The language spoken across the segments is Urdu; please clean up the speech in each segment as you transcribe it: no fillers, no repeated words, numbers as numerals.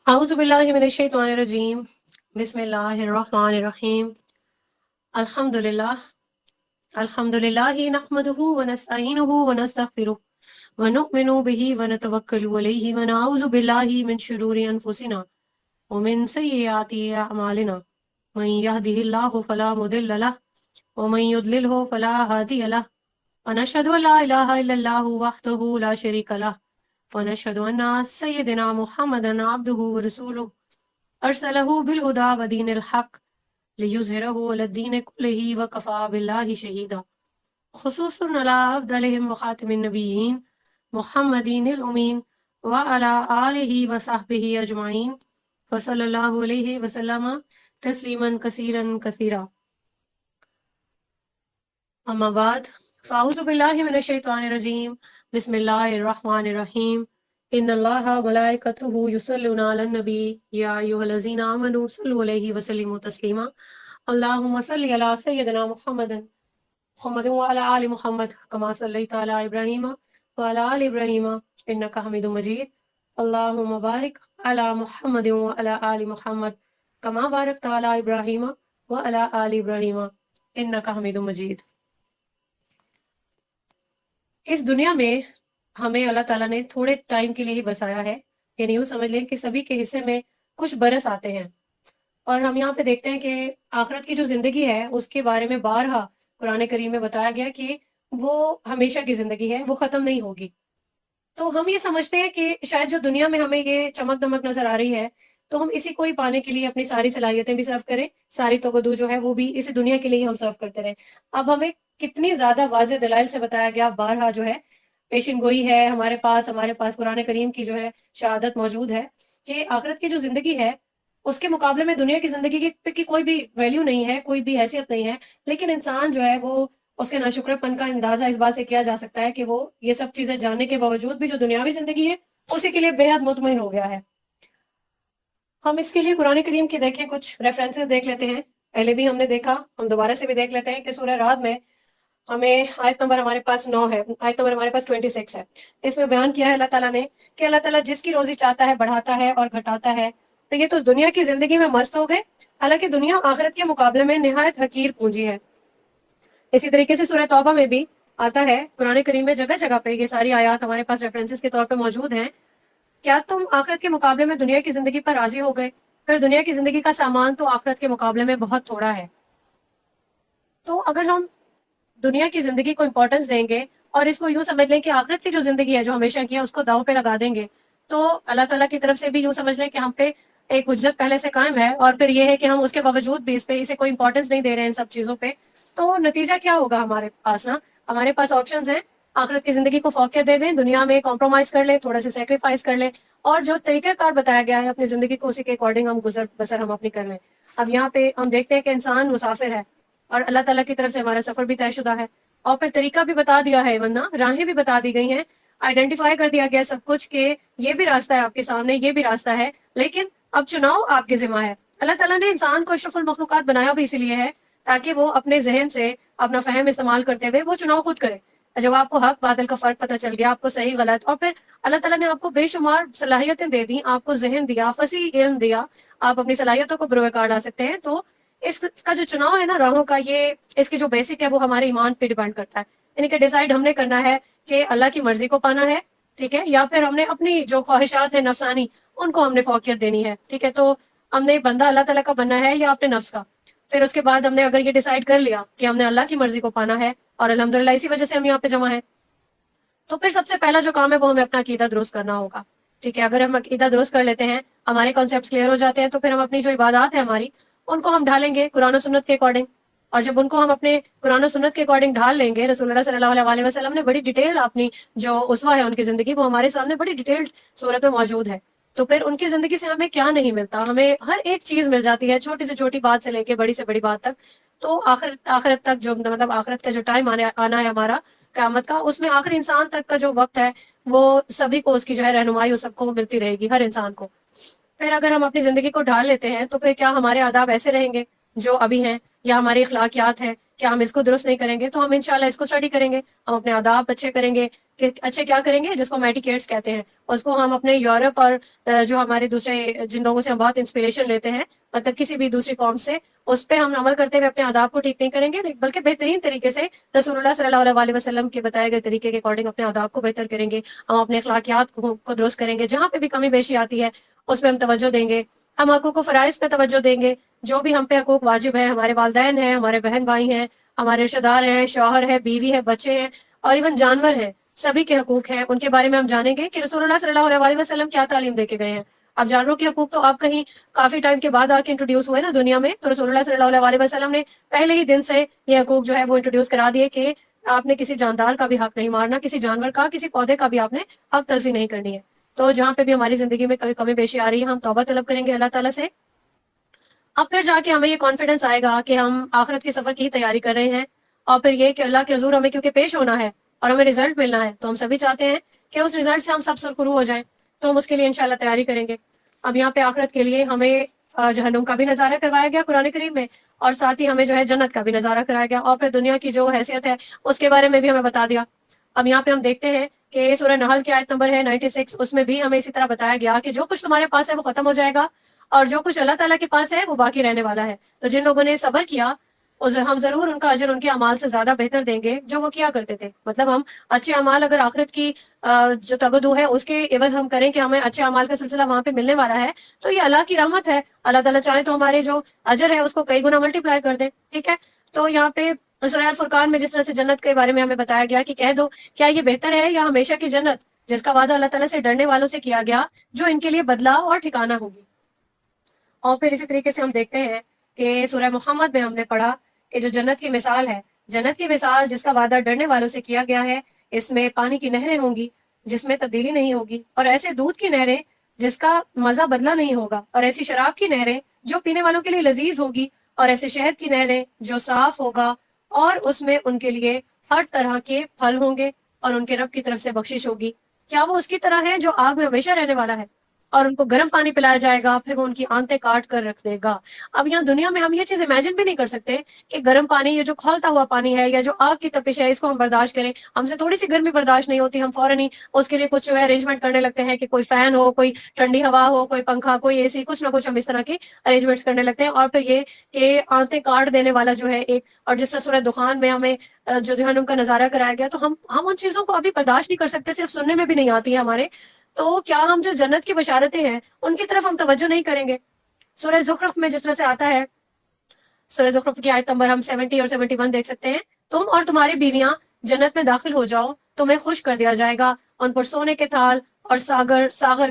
اعوذ باللہ من الشیطان الرجیم بسم اللہ الرحمن الرحیم الحمدللہ نحمده ونستعینه ونستغفره ونؤمن به ونتوکل علیہ ونعوذ باللہ من شرور انفسنا ومن سیئات اعمالنا من یهده اللہ فلا مضل له ومن یضللہ فلا ہادی له ونشهد ان لا الہ الا اللہ وحدہ لا شریک له ونشهد ان سیدنا محمدا عبده ورسوله ارسلہ بالہدی ودین الحق لیظہرہ علی الدین کلہ وکفی باللہ شہیدا خصوصا علی افضلہم وخاتم النبیین محمد الامین وعلی آلہ وصحبہ اجمعین وصلی اللہ علیہ وسلم تسلیما کثیرا کثیرا اما بعد فاعوذ باللہ من الشیطان الرجیم بسم اللہ الرحمن الرحیم ان اللہ ملائکتہ یصلون علی النبی یا ایھا الذین آمنوا صلوا علیہ وسلموا تسلیما اللہم صلی علی سیدنا محمد وعلی آل محمد کما صلیت علی ابراہیم وعلی آل ابراہیم انک حمید مجید اللہم بارک علی محمد وعلی آل محمد کما بارکت علی ابراہیم وعلی آل ابراہیم انک حمید مجید۔ اس دنیا میں ہمیں اللہ تعالیٰ نے تھوڑے ٹائم کے لیے ہی بسایا ہے، یعنی یوں سمجھ لیں کہ سبھی کے حصے میں کچھ برس آتے ہیں، اور ہم یہاں پہ دیکھتے ہیں کہ آخرت کی جو زندگی ہے اس کے بارے میں بارہا قرآن کریم میں بتایا گیا کہ وہ ہمیشہ کی زندگی ہے، وہ ختم نہیں ہوگی۔ تو ہم یہ سمجھتے ہیں کہ شاید جو دنیا میں ہمیں یہ چمک دمک نظر آ رہی ہے تو ہم اسی کو ہی پانے کے لیے اپنی ساری صلاحیتیں بھی صرف کریں، ساری توقع جو ہے وہ بھی اسی دنیا کے لیے ہی ہم صرف کرتے رہیں۔ اب ہمیں کتنی زیادہ واضح دلائل سے بتایا گیا، بارہا جو ہے پیشن گوئی ہے ہمارے پاس قرآن کریم کی جو ہے شہادت موجود ہے کہ آخرت کی جو زندگی ہے اس کے مقابلے میں دنیا کی زندگی کی کوئی بھی ویلیو نہیں ہے، کوئی بھی حیثیت نہیں ہے، لیکن انسان جو ہے وہ اس کے ناشکر پن کا اندازہ اس بات سے کیا جا سکتا ہے کہ وہ یہ سب چیزیں جاننے کے باوجود بھی جو دنیاوی زندگی ہے اسی کے لیے بے حد مطمئن ہو گیا ہے۔ ہم اس کے لیے قرآن کریم کی دیکھیں کچھ ریفرنسز دیکھ لیتے ہیں، پہلے بھی ہم نے دیکھا، ہم دوبارہ سے بھی دیکھ لیتے ہیں کہ سورہ رعد میں ہمیں آیت نمبر ہمارے پاس 9 ہے، آیت نمبر ہمارے پاس 26 ہے۔ اس میں بیان کیا ہے اللہ تعالیٰ نے کہ اللہ تعالیٰ جس کی روزی چاہتا ہے بڑھاتا ہے اور گھٹاتا ہے، تو یہ تو دنیا کی زندگی میں مست ہو گئے، حالانکہ دنیا آخرت کے مقابلے میں نہایت حقیر پونجی ہے۔ اسی طریقے سے سورہ توبہ میں بھی آتا ہے، قرآن کریم میں جگہ جگہ پہ یہ ساری آیات ہمارے پاس ریفرنسز کے طور پہ موجود ہیں۔ کیا تم آخرت کے مقابلے میں دنیا کی زندگی پر راضی ہو گئے؟ پھر دنیا کی زندگی کا سامان تو آخرت کے مقابلے میں بہت تھوڑا ہے۔ تو اگر ہم دنیا کی زندگی کو امپورٹنس دیں گے اور اس کو یوں سمجھ لیں کہ آخرت کی جو زندگی ہے جو ہمیشہ کی ہے اس کو داؤ پہ لگا دیں گے، تو اللہ تعالیٰ کی طرف سے بھی یوں سمجھ لیں کہ ہم پہ ایک حجت پہلے سے قائم ہے، اور پھر یہ ہے کہ ہم اس کے باوجود بھی اس پہ اسے کوئی امپورٹنس نہیں دے رہے ہیں ان سب چیزوں پہ، تو نتیجہ کیا ہوگا ہمارے پاس نا؟ ہمارے پاس آپشنز ہیں، آخرت کی زندگی کو فوقیت دے دیں، دنیا میں کمپرومائز کر لیں، تھوڑا سا سیکریفائز کر لیں، اور جو طریقہ کار بتایا گیا ہے اپنی زندگی کو اسی کے اکارڈنگ ہم گزر بسر ہم اپنی کر لیں۔ اب یہاں پہ ہم دیکھتے ہیں کہ انسان مسافر ہے اور اللہ تعالیٰ کی طرف سے ہمارا سفر بھی طے شدہ ہے، اور پھر طریقہ بھی بتا دیا ہے، ورنہ راہیں بھی بتا دی گئی ہیں، آئیڈینٹیفائی کر دیا گیا سب کچھ کہ یہ بھی راستہ ہے آپ کے سامنے، یہ بھی راستہ ہے، لیکن اب چناؤ آپ کے ذمہ ہے۔ اللہ تعالیٰ نے انسان کو اشرف المخلوقات بنایا بھی اسی لیے ہے تاکہ وہ اپنے ذہن سے اپنا فہم استعمال کرتے ہوئے وہ چناؤ خود کرے۔ جب آپ کو حق باطل کا فرق پتہ چل گیا، آپ کو صحیح غلط، اور پھر اللہ تعالیٰ نے آپ کو بے شمار صلاحیتیں دے دیں، آپ کو ذہن دیا، فصیح علم دیا، آپ اپنی صلاحیتوں کو بروئے کار لا سکتے ہیں، تو اس کا جو چناؤ ہے نا راہوں کا، یہ اس کی جو بیسک ہے وہ ہمارے ایمان پہ ڈیپینڈ کرتا ہے، یعنی کہ ڈیسائیڈ ہم نے کرنا ہے کہ اللہ کی مرضی کو پانا ہے، ٹھیک ہے، یا پھر ہم نے اپنی جو خواہشات ہیں نفسانی ان کو ہم نے فوقیت دینی ہے، ٹھیک ہے۔ تو ہم نے بندہ اللہ تعالیٰ کا بننا ہے یا اپنے نفس کا؟ پھر اس کے بعد ہم نے اگر یہ ڈیسائیڈ کر لیا کہ ہم نے اللہ کی مرضی کو پانا ہے، اور الحمدللہ اسی وجہ سے ہم یہاں پہ جمع ہیں، تو پھر سب سے پہلا جو کام ہے وہ ہمیں اپنا عقیدہ درست کرنا ہوگا، ٹھیک ہے۔ اگر ہم عقیدہ درست کر لیتے ہیں، ہمارے کانسیپٹس کلیئر ہو جاتے ہیں، تو پھر ہم اپنی جو عبادات ہیں ہماری ان کو ہم ڈھالیں گے قرآن و سنت کے اکارڈنگ، اور جب ان کو ہم اپنے قرآن و سنت کے اکارڈنگ ڈھال لیں گے، رسول اللہ صلی اللہ علیہ وسلم نے بڑی ڈیٹیل اپنی جو اسوہ ہے ان کی زندگی وہ ہمارے سامنے بڑی ڈیٹیلڈ صورت میں موجود ہے، تو پھر ان کی زندگی سے ہمیں کیا نہیں ملتا، ہمیں ہر ایک چیز مل جاتی ہے، چھوٹی سے چھوٹی بات سے لے کے بڑی سے بڑی بات تک۔ تو آخرت تک جو مطلب آخرت کا جو ٹائم آنا ہے ہمارا قیامت کا، اس میں آخری انسان تک کا جو وقت ہے وہ سبھی کو اس کی جو ہے رہنمائی سب کو ملتی رہے گی، ہر انسان کو۔ پھر اگر ہم اپنی زندگی کو ڈھال لیتے ہیں تو پھر کیا ہمارے آداب ایسے رہیں گے جو ابھی ہیں، یا ہماری اخلاقیات ہیں، کیا ہم اس کو درست نہیں کریں گے؟ تو ہم انشاءاللہ اس کو اسٹڈی کریں گے، ہم اپنے آداب اچھے کریں گے کہ اچھے کیا کریں گے، جس کو میٹیکیٹس کہتے ہیں، اس کو ہم اپنے یورپ اور جو ہمارے دوسرے جن لوگوں سے ہم بہت انسپریشن لیتے ہیں، مطلب کسی بھی دوسری قوم سے، اس پہ ہم عمل کرتے ہوئے اپنے آداب کو ٹھیک نہیں کریں گے، بلکہ بہترین طریقے سے رسول اللہ صلی اللہ علیہ وسلم کے بتائے گئے طریقے کے اکارڈنگ اپنے آداب کو بہتر کریں گے، ہم اپنے اخلاقیات کو درست کریں گے، جہاں پہ بھی کمی بیشی آتی ہے اس پہ ہم توجہ دیں گے، ہم حقوق و فرائض پہ توجہ دیں گے، جو بھی ہم پہ حقوق واجب ہیں، ہمارے والدین ہیں، ہمارے بہن بھائی ہیں، ہمارے رشتے دار ہیں، شوہر ہے، بیوی ہے، بچے ہیں، اور ایون جانور ہیں، سبھی کے حقوق ہیں، ان کے بارے میں ہم جانیں گے کہ رسول اللہ صلی اللہ علیہ وسلم کیا تعلیم دے کے گئے ہیں۔ اب جانوروں کے حقوق تو آپ کہیں کافی ٹائم کے بعد آ کے انٹروڈیوس ہوئے نا دنیا میں، تو رسول اللہ صلی اللہ علیہ وسلم نے پہلے ہی دن سے یہ حقوق جو ہے وہ انٹروڈیوس کرا دیے کہ آپ نے کسی جاندار کا بھی حق نہیں مارنا، کسی جانور کا، کسی پودے کا بھی آپ نے حق تلفی نہیں کرنی ہے۔ تو جہاں پہ بھی ہماری زندگی میں کبھی کمی بیشی آ رہی ہے، ہم توبہ طلب کریں گے اللہ تعالیٰ سے، اب پھر جا کے ہمیں یہ کانفیڈنس آئے گا کہ ہم آخرت کے سفر کی ہی تیاری کر رہے ہیں، اور پھر یہ کہ اللہ کے حضور ہمیں کیونکہ پیش ہونا ہے اور ہمیں رزلٹ ملنا ہے، تو ہم سبھی چاہتے ہیں کہ اس رزلٹ سے ہم سب سرخرو ہو جائیں، تو ہم اس کے لیے انشاءاللہ تیاری کریں گے۔ اب یہاں پہ آخرت کے لیے ہمیں جہنم کا بھی نظارہ کروایا گیا قرآن کریم میں، اور ساتھ ہی ہمیں جو ہے جنت کا بھی نظارہ کرایا گیا، اور پھر دنیا کی جو حیثیت ہے اس کے بارے میں بھی ہمیں بتا دیا۔ اب یہاں پہ ہم دیکھتے ہیں کہ سورہ نحل کی آیت نمبر ہے 96، اس میں بھی ہمیں اسی طرح بتایا گیا کہ جو کچھ تمہارے پاس ہے وہ ختم ہو جائے گا، اور جو کچھ اللہ تعالیٰ کے پاس ہے وہ باقی رہنے والا ہے۔ تو جن لوگوں نے صبر کیا ہم ضرور ان کا اجر ان کے اعمال سے زیادہ بہتر دیں گے جو وہ کیا کرتے تھے۔ مطلب ہم اچھے اعمال اگر آخرت کی جو تگدو ہے اس کے عوض ہم کریں کہ ہمیں اچھے اعمال کا سلسلہ وہاں پہ ملنے والا ہے، تو یہ اللہ کی رحمت ہے، اللہ تعالیٰ چاہے تو ہمارے جو اجر ہے اس کو کئی گنا ملٹی پلائی کر دیں، ٹھیک ہے۔ تو یہاں پہ سورہ الفرقان میں جس طرح سے جنت کے بارے میں ہمیں بتایا گیا کہ کہہ دو کیا یہ بہتر ہے یا ہمیشہ کی جنت جس کا وعدہ اللہ تعالیٰ سے ڈرنے والوں سے کیا گیا، جو ان کے لیے بدلا اور ٹھکانہ ہوگی۔ اور پھر اسی طریقے سے ہم دیکھتے ہیں کہ سورہ محمد میں ہم نے پڑھا کہ جو جنت کی مثال ہے، جنت کی مثال جس کا وعدہ ڈرنے والوں سے کیا گیا ہے، اس میں پانی کی نہریں ہوں گی جس میں تبدیلی نہیں ہوگی، اور ایسے دودھ کی نہریں جس کا مزہ بدلا نہیں ہوگا، اور ایسی شراب کی نہریں جو پینے والوں کے لیے لذیذ ہوگی، اور ایسے شہد کی نہریں جو صاف ہوگا، اور اس میں ان کے لیے ہر طرح کے پھل ہوں گے، اور ان کے رب کی طرف سے بخشش ہوگی۔ کیا وہ اس کی طرح ہے جو آگ میں ہمیشہ رہنے والا ہے؟ اور ان کو گرم پانی پلایا جائے گا، پھر وہ ان کی آنتیں کاٹ کر رکھ دے گا۔ اب یہاں دنیا میں ہم یہ چیز امیجن بھی نہیں کر سکتے کہ گرم پانی، یہ جو کھولتا ہوا پانی ہے یا جو آگ کی تپش ہے، اس کو ہم برداشت کریں۔ ہم سے تھوڑی سی گرمی برداشت نہیں ہوتی، ہم فوراً ہی اس کے لیے کچھ جو ہے ارینجمنٹ کرنے لگتے ہیں کہ کوئی فین ہو، کوئی ٹھنڈی ہوا ہو، کوئی پنکھا، کوئی اے سی، کچھ نہ کچھ ہم اس طرح کے ارینجمنٹس کرنے لگتے ہیں۔ اور پھر یہ کہ آنتیں کاٹ دینے والا جو ہے ایک، اور جس طرح سورہ دخان میں ہمیں جو جہنم کا نظارہ کرایا گیا، تو ہم ان چیزوں کو ابھی برداشت نہیں کر سکتے، صرف سننے میں بھی نہیں آتی ہے ہمارے۔ تو کیا ہم جو جنت کی بشارتیں ہیں ان کی طرف ہم توجہ نہیں کریں گے؟ سورہ زخرف میں جس طرح سے آتا ہے، سورہ زخرف کی آیت نمبر ہم 70 اور 71 دیکھ سکتے ہیں، تم اور تمہاری بیویاں جنت میں داخل ہو جاؤ، تمہیں خوش کر دیا جائے گا، ان پر سونے کے تھال اور ساغر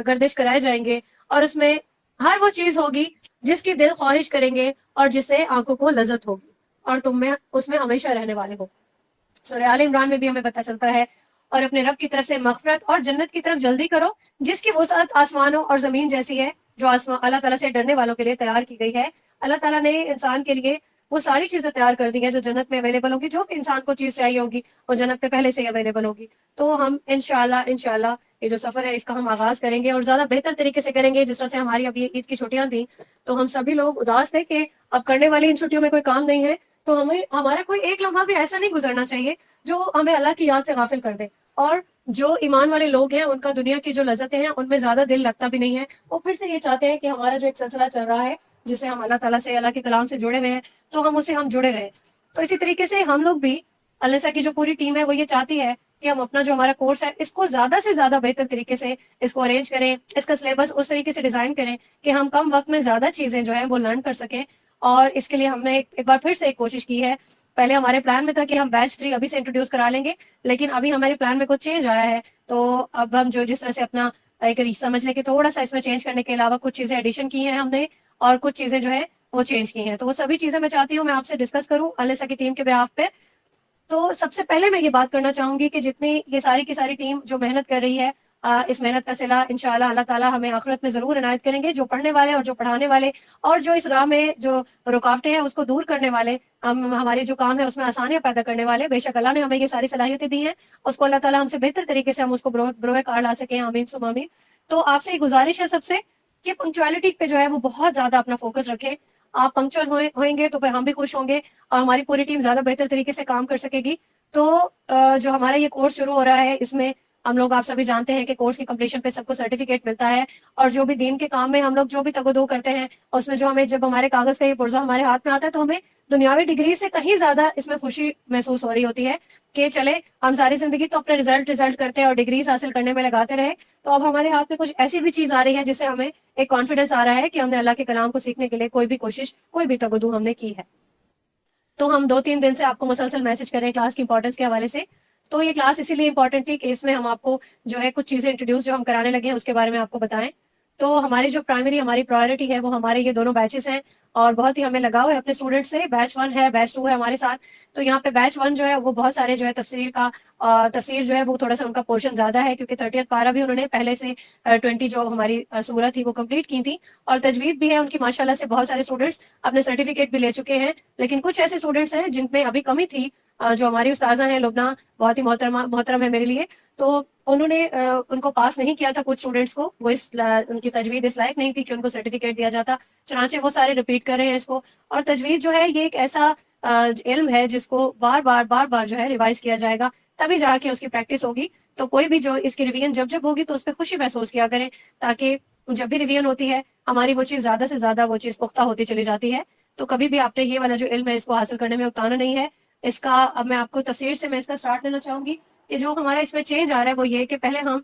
گردش کرائے جائیں گے، اور اس میں ہر وہ چیز ہوگی جس کی دل خواہش کریں گے اور جس سے آنکھوں کو لذت ہوگی، اور تم میں اس میں ہمیشہ رہنے والے ہو۔ سورہ آل عمران میں بھی ہمیں پتہ چلتا ہے، اور اپنے رب کی طرف سے مغفرت اور جنت کی طرف جلدی کرو جس کی وسعت آسمانوں اور زمین جیسی ہے، جو اللہ تعالیٰ سے ڈرنے والوں کے لیے تیار کی گئی ہے۔ اللہ تعالیٰ نے انسان کے لیے وہ ساری چیزیں تیار کر دی ہیں جو جنت میں اویلیبل ہوگی، جو بھی انسان کو چیز چاہیے ہوگی وہ جنت میں پہلے سے ہی اویلیبل ہوگی۔ تو ہم انشاءاللہ یہ جو سفر ہے اس کا ہم آغاز کریں گے، اور زیادہ بہتر طریقے سے کریں گے۔ جس طرح سے ہماری ابھی عید کی چھٹیاں تھیں تو ہم سبھی لوگ اداس تھے کہ اب کرنے والی ان چھٹیوں میں کوئی کام نہیں ہے، تو ہمارا کوئی ایک لمحہ بھی ایسا نہیں گزرنا چاہیے جو ہمیں اللہ کی یاد سے غافل کر دے۔ اور جو ایمان والے لوگ ہیں ان کا دنیا کی جو لذتیں ہیں ان میں زیادہ دل لگتا بھی نہیں ہے، وہ پھر سے یہ چاہتے ہیں کہ ہمارا جو ایک سلسلہ چل رہا ہے جسے ہم اللہ تعالیٰ سے، اللہ کے کلام سے جڑے ہوئے ہیں، تو ہم اسے جڑے رہیں۔ تو اسی طریقے سے ہم لوگ بھی، النساء کی جو پوری ٹیم ہے وہ یہ چاہتی ہے کہ ہم اپنا جو ہمارا کورس ہے اس کو زیادہ سے زیادہ بہتر طریقے سے اس کو ارینج کریں، اس کا سلیبس اس طریقے سے ڈیزائن کریں کہ ہم کم وقت میں زیادہ چیزیں جو ہیں وہ لرن کر سکیں۔ اور اس کے لیے ہم نے ایک بار پھر سے ایک کوشش کی ہے۔ پہلے ہمارے پلان میں تھا کہ ہم بیچ 3 ابھی سے انٹروڈیوس کرا لیں گے، لیکن ابھی ہمارے پلان میں کچھ چینج آیا ہے، تو اب ہم جس طرح سے اپنا ایک سمجھ لیں کہ تھوڑا سا اس میں چینج کرنے کے علاوہ کچھ چیزیں ایڈیشن کی ہیں ہم نے، اور کچھ چیزیں جو ہے وہ چینج کی ہیں، تو وہ سبھی چیزیں میں چاہتی ہوں میں آپ سے ڈسکس کروں النساء کی ٹیم کے بیہاف پہ۔ تو سب سے پہلے میں یہ بات کرنا چاہوں گی کہ جتنی یہ ساری کی ساری ٹیم جو محنت کر رہی ہے، اس محنت کا صلہ انشاءاللہ اللہ تعالیٰ ہمیں آخرت میں ضرور عنایت کریں گے۔ جو پڑھنے والے اور جو پڑھانے والے اور جو اس راہ میں جو رکاوٹیں ہیں اس کو دور کرنے والے، ہمارے جو کام ہے اس میں آسانیاں پیدا کرنے والے، بے شک اللہ نے ہمیں یہ ساری صلاحیتیں دی ہیں، اس کو اللہ تعالیٰ ہم سے بہتر طریقے سے ہم اس کو بروئے کار لا سکیں، آمین ثم آمین۔ تو آپ سے ایک گزارش ہے سب سے کہ پنکچوالٹی پہ جو ہے وہ بہت زیادہ اپنا فوکس رکھیں۔ آپ پنکچوئل ہوئیں گے تو پھر ہم بھی خوش ہوں گے اور ہماری پوری ٹیم زیادہ بہتر طریقے سے کام کر سکے گی۔ تو جو ہمارا یہ کورس شروع ہو رہا ہے اس میں ہم لوگ آپ سبھی جانتے ہیں کہ کورس کی کمپلیشن پہ سب کو سرٹیفکیٹ ملتا ہے، اور جو بھی دین کے کام میں ہم لوگ جو بھی تگ و دو کرتے ہیں اس میں جو ہمیں جب ہمارے کاغذ کا یہ پرزہ ہمارے ہاتھ میں آتا ہے تو ہمیں دنیاوی ڈگری سے کہیں زیادہ اس میں خوشی محسوس ہو رہی ہوتی ہے کہ چلے ہم ساری زندگی تو اپنے رزلٹ کرتے ہیں اور ڈگریز حاصل کرنے میں لگاتے رہے، تو اب ہمارے ہاتھ میں کچھ ایسی بھی چیز آ رہی ہے جس سے ہمیں ایک کانفیڈنس آ رہا ہے کہ ہم نے اللہ کے کلام کو سیکھنے کے لیے کوئی بھی کوشش، کوئی بھی تگ و دو ہم نے کی ہے۔ تو ہم 2-3 دن سے آپ کو مسلسل میسج کریں کلاس کی امپورٹنس کے حوالے سے۔ تو یہ کلاس اسی لیے امپورٹنٹ تھی کہ اس میں ہم آپ کو جو ہے کچھ چیزیں انٹروڈیوس جو ہم کرانے لگے ہیں اس کے بارے میں آپ کو بتائیں۔ تو ہماری جو پرائمری ہماری پرائرٹی ہے وہ ہمارے یہ دونوں بیچز ہیں، اور بہت ہی ہمیں لگاؤ ہے اپنے اسٹوڈنٹ سے۔ بیچ 1 ہے، بیچ 2 ہے ہمارے ساتھ۔ تو یہاں پہ بیچ 1 جو ہے وہ بہت سارے جو ہے تفسیر جو ہے وہ تھوڑا سا ان کا پورشن زیادہ ہے، کیونکہ 30 پارہ بھی انہوں نے پہلے سے 20 جو ہماری سورہ تھی وہ کمپلیٹ کی تھی، اور تجوید بھی ہے ان کی ماشاءاللہ سے۔ بہت سارے اسٹوڈنٹس اپنے سرٹیفکیٹ بھی لے چکے ہیں، لیکن کچھ ایسے اسٹوڈنٹس ہیں جن میں ابھی کمی تھی۔ جو ہماری استاذہ ہیں لبنہ، بہت ہی محترم ہے میرے لیے، تو انہوں نے ان کو پاس نہیں کیا تھا کچھ اسٹوڈنٹس کو، وہ ان کی تجوید اس لائق نہیں تھی کہ ان کو سرٹیفکیٹ دیا جاتا، چنانچہ وہ سارے ریپیٹ کر رہے ہیں اس کو۔ اور تجوید جو ہے یہ ایک ایسا علم ہے جس کو بار بار جو ہے ریوائز کیا جائے گا، تبھی جا کے اس کی پریکٹس ہوگی۔ تو کوئی بھی جو اس کی ریویژن جب ہوگی تو اس پہ خوشی محسوس کیا کریں، تاکہ جب بھی ریویژن ہوتی ہے ہماری وہ چیز زیادہ سے زیادہ وہ چیز پختہ ہوتی چلی جاتی ہے۔ تو کبھی بھی آپ نے یہ والا جو علم ہے اس کو حاصل کرنے میں اکتانا نہیں ہے۔ اس کا اب میں آپ کو تفسیر سے میں اس کا اسٹارٹ لینا چاہوں گی کہ جو ہمارا اس میں چینج آ رہا ہے وہ یہ کہ پہلے ہم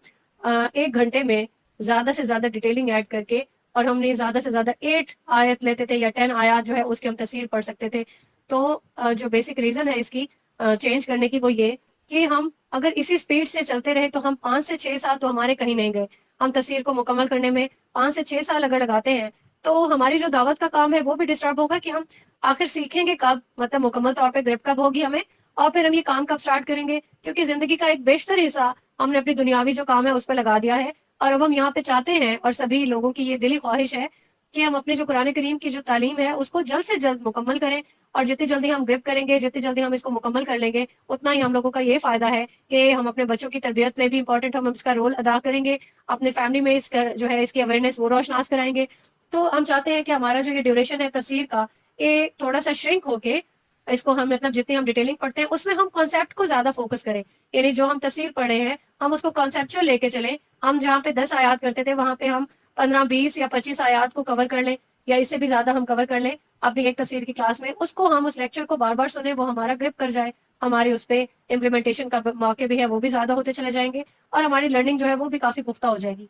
1 گھنٹے میں زیادہ سے زیادہ ڈیٹیلنگ ایڈ کر کے، اور ہم نے زیادہ سے زیادہ 8 آیت لیتے تھے یا 10 آیات جو ہے اس کی ہم تفسیر پڑھ سکتے تھے۔ تو جو بیسک ریزن ہے اس کی چینج کرنے کی وہ یہ کہ ہم اگر اسی سپیڈ سے چلتے رہے تو ہم 5 سے 6 سال تو ہمارے کہیں نہیں گئے۔ ہم تفسیر کو مکمل کرنے میں 5 سے 6 سال اگر لگاتے ہیں تو ہماری جو دعوت کا کام ہے وہ بھی ڈسٹرب ہوگا کہ ہم آخر سیکھیں گے کب، مطلب مکمل طور پہ گرپ کب ہوگی ہمیں، اور پھر ہم یہ کام کب سٹارٹ کریں گے، کیونکہ زندگی کا ایک بیشتر حصہ ہم نے اپنی دنیاوی جو کام ہے اس پہ لگا دیا ہے۔ اور اب ہم یہاں پہ چاہتے ہیں، اور سبھی لوگوں کی یہ دلی خواہش ہے کہ ہم اپنے جو قرآن کریم کی جو تعلیم ہے اس کو جلد سے جلد مکمل کریں، اور جتنی جلدی ہم گرپ کریں گے، جتنی جلدی ہم اس کو مکمل کر لیں گے، اتنا ہی ہم لوگوں کا یہ فائدہ ہے کہ ہم اپنے بچوں کی تربیت میں بھی امپورٹنٹ ہم اس کا رول ادا کریں گے، اپنے فیملی میں اس کا جو ہے اس کی اویئرنیس وہ روشناس کرائیں گے۔ تو ہم چاہتے ہیں کہ ہمارا جو یہ ڈیوریشن ہے تفسیر کا، یہ تھوڑا سا شرنک ہو کے اس کو ہم مطلب جتنی ہم ڈیٹیلنگ پڑھتے ہیں اس میں ہم کانسیپٹ کو زیادہ فوکس کریں، یعنی جو ہم تفسیر پڑھے ہیں ہم اس کو کانسیپچل لے کے چلیں۔ ہم جہاں پہ 10 آیات کرتے تھے وہاں پہ ہم 15 20 یا 25 آیات کو کور کر لیں، یا اس سے بھی زیادہ ہم کور کر لیں اپنی ایک تفسیر کی کلاس میں، اس کو ہم اس لیکچر کو بار بار سنیں، وہ ہمارا گرپ کر جائے، ہماری اس پہ امپلیمنٹیشن کا موقع بھی ہے وہ بھی زیادہ ہوتے چلے جائیں گے، اور ہماری لرننگ جو ہے وہ بھی کافی پختہ ہو جائے گی۔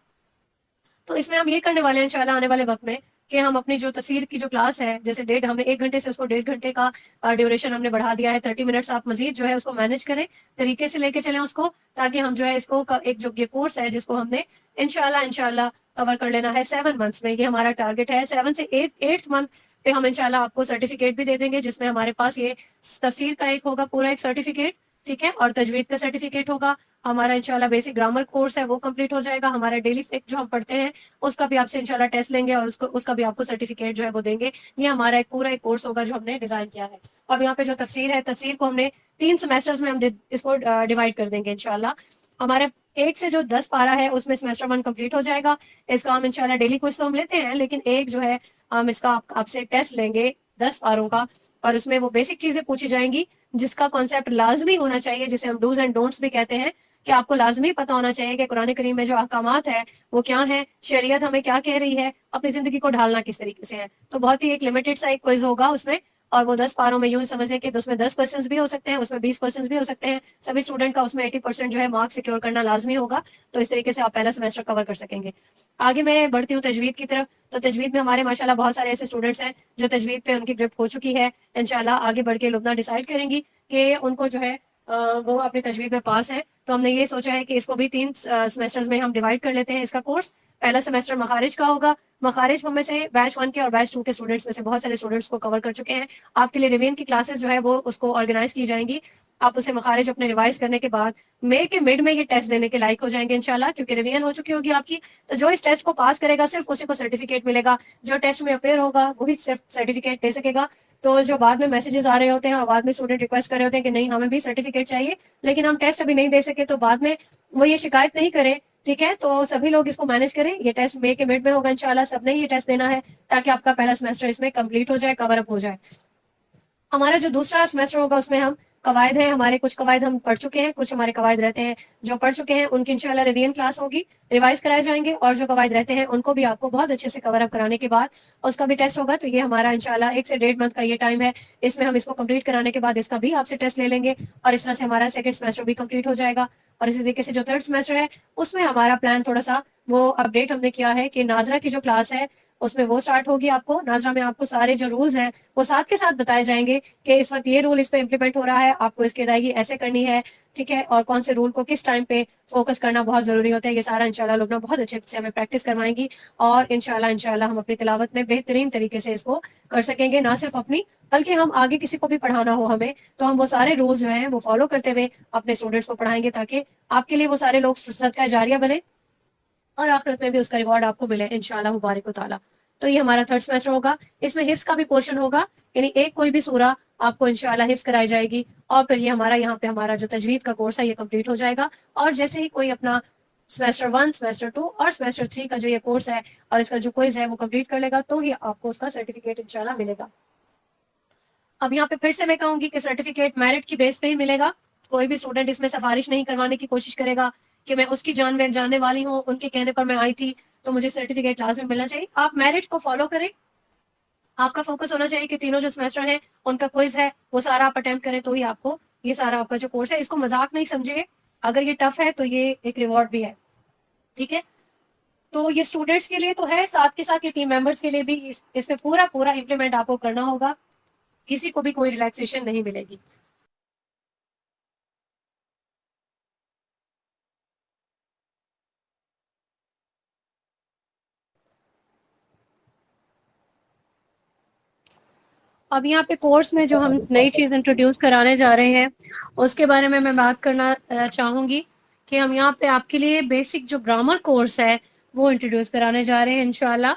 تو اس میں ہم یہ کرنے والے ہیں انشاءاللہ آنے والے وقت میں کہ ہم اپنی جو تفسیر کی جو کلاس ہے، جیسے ہم نے 1 گھنٹے سے اس کو 1.5 گھنٹے کا ڈیوریشن ہم نے بڑھا دیا ہے، 30 منٹس آپ مزید جو ہے اس کو مینج کریں، طریقے سے لے کے چلیں اس کو، تاکہ ہم جو ہے اس کو ایک جو یہ کورس ہے جس کو ہم نے انشاءاللہ کور کر لینا ہے 7 منتھس میں، یہ ہمارا ٹارگیٹ ہے۔ 7 سے 8 منتھ پہ ہم انشاءاللہ آپ کو سرٹیفکیٹ بھی دے دیں گے، جس میں ہمارے پاس یہ تفسیر کا ایک ہوگا پورا ایک سرٹیفکیٹ، ٹھیک ہے، اور تجوید کا سرٹیفکیٹ ہوگا ہمارا، انشاءاللہ بیسک گرامر کورس ہے وہ کمپلیٹ ہو جائے گا، ہمارا ڈیلی فک جو ہم پڑھتے ہیں اس کا بھی آپ سے انشاءاللہ ٹیسٹ لیں گے، اور اس کا بھی آپ کو سرٹیفکیٹ جو ہے وہ دیں گے۔ یہ ہمارا ایک پورا ایک کورس ہوگا جو ہم نے ڈیزائن کیا ہے۔ اب یہاں پہ جو تفسیر ہے، تفسیر کو ہم نے 3 سیمیسٹرز میں ہم اس کو ڈیوائڈ کر دیں گے انشاءاللہ۔ ہمارے 1 سے جو 10 پارہ ہے اس میں سیمیسٹر 1 کمپلیٹ ہو جائے گا، اس کا ہم انشاءاللہ ڈیلی کوئز تو ہم لیتے ہیں، لیکن ایک جو ہے ہم اس کا آپ سے ٹیسٹ لیں گے 10 پاروں کا، اور اس میں وہ بیسک چیزیں پوچھی جائیں گی جس کا کانسیپٹ لازمی ہونا چاہیے، جسے ہم ڈوز اینڈ ڈونٹس بھی کہتے ہیں، کہ آپ کو لازمی پتہ ہونا چاہیے کہ قرآن کریم میں جو احکامات ہیں وہ کیا ہیں، شریعت ہمیں کیا کہہ رہی ہے، اپنی زندگی کو ڈھالنا کس طریقے سے ہے۔ تو بہت ہی ایک لمیٹڈ سا ایک کوئز ہوگا اس میں، اور وہ 10 پاروں میں یوں سمجھ لیں کہ اس میں 10 کوسچنز بھی ہو سکتے ہیں، اس میں 20 کوسچنز بھی ہو سکتے ہیں، سبھی اسٹوڈنٹ کا اس میں 80% جو ہے مارکس سیکیور کرنا لازمی ہوگا، تو اس طریقے سے آپ پہلا سیمیسٹر کور کر سکیں گے۔ آگے میں بڑھتی ہوں تجوید کی طرف۔ تو تجوید میں ہمارے ماشاءاللہ بہت سارے ایسے اسٹوڈنٹس ہیں جو تجوید پہ ان کی گرپ ہو چکی ہے، انشاءاللہ آگے بڑھ کے لبنہ ڈیسائیڈ کریں گی کہ ان کو جو ہے وہ اپنی تجوید میں پاس ہیں۔ تو ہم نے یہ سوچا ہے کہ اس کو بھی 3 سیمیسٹرز میں ہم ڈیوائڈ کر لیتے ہیں اس کا کورس۔ پہلا سیمیسٹر مخارج کا ہوگا، مخارج ہم میں سے بیچ 1 کے اور بیچ 2 کے اسٹوڈنٹس میں سے بہت سارے اسٹوڈنٹس کو کور کر چکے ہیں۔ آپ کے لیے ریوین کی کلاسز جو ہے وہ اس کو آرگنائز کی جائیں گی، آپ اسے مخارج اپنے ریوائز کرنے کے بعد مئی کے مڈ میں یہ ٹیسٹ دینے کے لائق ہو جائیں گے انشاءاللہ، کیونکہ ریویژن ہو چکی ہوگی آپ کی۔ تو جو اس ٹیسٹ کو پاس کرے گا صرف اسی کو سرٹیفکیٹ ملے گا، جو ٹیسٹ میں اپیئر ہوگا وہی صرف سرٹیفکیٹ دے سکے گا۔ تو جو بعد میں میسیجز آ رہے ہوتے ہیں اور بعد میں اسٹوڈنٹ ریکویسٹ کر رہے ہوتے ہیں کہ نہیں ہمیں بھی سرٹیفکیٹ چاہیے لیکن ہم ٹیسٹ ابھی نہیں دے سکے، تو بعد میں وہ یہ شکایت نہیں کریں، ٹھیک ہے۔ تو سبھی لوگ اس کو مینج کریں، یہ ٹیسٹ مئی کے مڈ میں ہوگا انشاءاللہ، سب نے یہ ٹیسٹ دینا ہے تاکہ آپ کا پہلا سیمیسٹر اس میں کمپلیٹ ہو جائے، کور اپ ہو جائے۔ ہمارا جو دوسرا سیمسٹر ہوگا اس میں ہم قواعد ہیں ہمارے، کچھ قواعد ہم پڑھ چکے ہیں، کچھ ہمارے قواعد رہتے ہیں جو پڑھ چکے ہیں ان کی انشاءاللہ ریویژن کلاس ہوگی، ریوائز کرائے جائیں گے، اور جو قواعد رہتے ہیں ان کو بھی آپ کو بہت اچھے سے کور اپ کرانے کے بعد اس کا بھی ٹیسٹ ہوگا۔ تو یہ ہمارا انشاءاللہ 1 سے 1.5 منتھ کا یہ ٹائم ہے، اس میں ہم اس کو کمپلیٹ کرانے کے بعد اس کا بھی آپ سے ٹیسٹ لے لیں گے، اور اس طرح سے ہمارا سیکنڈ سیمسٹر بھی کمپلیٹ ہو جائے گا۔ اور اسی طریقے سے جو تھرڈ سیمسٹر ہے اس میں ہمارا پلان تھوڑا سا وہ اپڈیٹ ہم نے کیا ہے کہ ناظرہ کی جو کلاس ہے اس میں وہ اسٹارٹ ہوگی، آپ کو ناظرہ میں آپ کو سارے جو رولز ہیں وہ ساتھ کے ساتھ بتائے جائیں گے کہ اس وقت یہ رول اس پہ امپلیمنٹ ہو رہا ہے، آپ کو اس کی ادائیگی ایسے کرنی ہے، ٹھیک ہے، اور کون سے رول کو کس ٹائم پہ فوکس کرنا بہت ضروری ہوتا ہے، یہ سارا انشاءاللہ لوگ بہت اچھے سے ہمیں پریکٹس کروائیں گی، اور انشاءاللہ ہم اپنی تلاوت میں بہترین طریقے سے اس کو کر سکیں گے، نہ صرف اپنی بلکہ ہم آگے کسی کو بھی پڑھانا ہو ہمیں تو ہم وہ سارے رولز جو ہیں وہ فالو کرتے ہوئے اپنے اسٹوڈنٹس کو پڑھائیں گے، تاکہ آپ کے لیے وہ سارے لوگ صدقہ جاریہ بنے اور آخرت میں بھی اس کا ریوارڈ آپ کو ملے انشاءاللہ مبارک و تعالی۔ تو یہ ہمارا تھرڈ سیمسٹر ہوگا، اس میں حفظ کا بھی پورشن ہوگا، یعنی ایک کوئی بھی سورہ آپ کو انشاءاللہ حفظ کرائی جائے گی، اور پھر یہ ہمارا یہاں پہ ہمارا جو تجوید کا کورس ہے یہ کمپلیٹ ہو جائے گا، اور جیسے ہی کوئی اپنا سیمسٹر 1 سیمسٹر 2 اور سیمسٹر 3 کا جو یہ کورس ہے اور اس کا جو کوئز ہے وہ کمپلیٹ کر لے گا تو یہ آپ کو اس کا سرٹیفکیٹ انشاءاللہ ملے گا۔ اب یہاں پہ پھر سے میں کہوں گی کہ سرٹیفکیٹ میرٹ کی بیس پہ ہی ملے گا، کوئی بھی اسٹوڈنٹ اس میں سفارش نہیں کروانے کی کوشش کرے گا کہ میں اس کی جاننے والی ہوں، ان کے کہنے پر میں آئی تھی تو مجھے سرٹیفکیٹ لازمی ملنا چاہیے۔ آپ میرٹ کو فالو کریں، آپ کا فوکس ہونا چاہیے کہ تینوں جو سیمسٹر ہیں ان کا کوئز ہے وہ سارا آپ اٹیمپٹ کریں، تو ہی آپ کو یہ سارا آپ کا جو کورس ہے، اس کو مذاق نہیں سمجھے، اگر یہ ٹف ہے تو یہ ایک ریوارڈ بھی ہے، ٹھیک ہے۔ تو یہ اسٹوڈنٹس کے لیے تو ہے، ساتھ کے ساتھ یہ ٹیم ممبرس کے لیے بھی اس میں پورا امپلیمنٹ آپ کو کرنا ہوگا، کسی کو بھی کوئی ریلیکسیشن نہیں ملے گی۔ اب یہاں پہ کورس میں جو ہم نئی چیز انٹروڈیوس کرانے جا رہے ہیں اس کے بارے میں بات کرنا چاہوں گی کہ ہم یہاں پہ آپ کے لیے بیسک جو گرامر کورس ہے وہ انٹروڈیوس کرانے جا رہے ہیں انشاءاللہ۔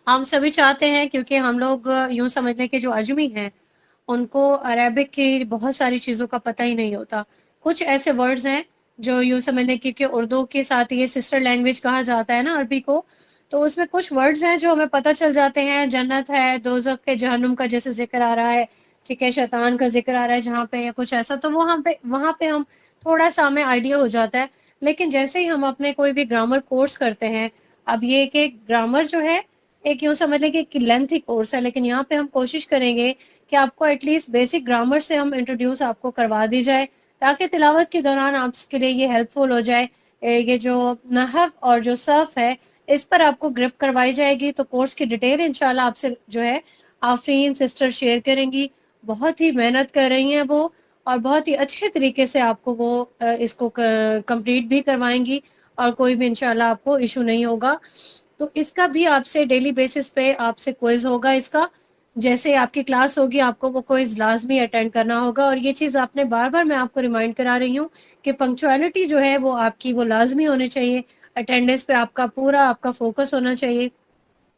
ہم سبھی چاہتے ہیں، کیونکہ ہم لوگ یوں سمجھنے کے جو اجمی ہیں ان کو عربک کی بہت ساری چیزوں کا پتہ ہی نہیں ہوتا، کچھ ایسے ورڈز ہیں جو یوں سمجھنے کی کہ اردو کے ساتھ یہ سسٹر لینگویج کہا جاتا ہے نا عربی کو، تو اس میں کچھ ورڈز ہیں جو ہمیں پتہ چل جاتے ہیں، جنت ہے، دوزخ کے جہنم کا جیسے ذکر آ رہا ہے، ٹھیک ہے، شیطان کا ذکر آ رہا ہے جہاں پہ یا کچھ ایسا، تو وہاں پہ ہم تھوڑا سا ہمیں آئیڈیا ہو جاتا ہے، لیکن جیسے ہی ہم اپنے کوئی بھی گرامر کورس کرتے ہیں، اب یہ کہ گرامر جو ہے ایک یوں سمجھ لیں کہ ایک لینتھی کورس ہے، لیکن یہاں پہ ہم کوشش کریں گے کہ آپ کو ایٹ لیسٹ بیسک گرامر سے ہم انٹروڈیوس آپ کو کروا دی جائے، تاکہ تلاوت کے دوران آپ کے لیے یہ ہیلپ فل ہو جائے۔ یہ جو نحو اور جو صرف ہے اس پر آپ کو گرپ کروائی جائے گی، تو کورس کی ڈیٹیل انشاءاللہ آپ سے جو ہے آفرین سسٹر شیئر کریں گی، بہت ہی محنت کر رہی ہیں وہ، اور بہت ہی اچھے طریقے سے آپ کو وہ اس کو کمپلیٹ بھی کروائیں گی، اور کوئی بھی انشاءاللہ آپ کو ایشو نہیں ہوگا۔ تو اس کا بھی آپ سے ڈیلی بیسس پہ آپ سے کوئز ہوگا، اس کا جیسے آپ کی کلاس ہوگی آپ کو وہ کوئز لازمی اٹینڈ کرنا ہوگا، اور یہ چیز آپ نے بار بار میں آپ کو ریمائنڈ کرا رہی ہوں کہ پنکچوالٹی جو ہے وہ آپ کی وہ لازمی ہونی چاہیے، اٹینڈنس پہ آپ کا پورا آپ کا فوکس ہونا چاہیے۔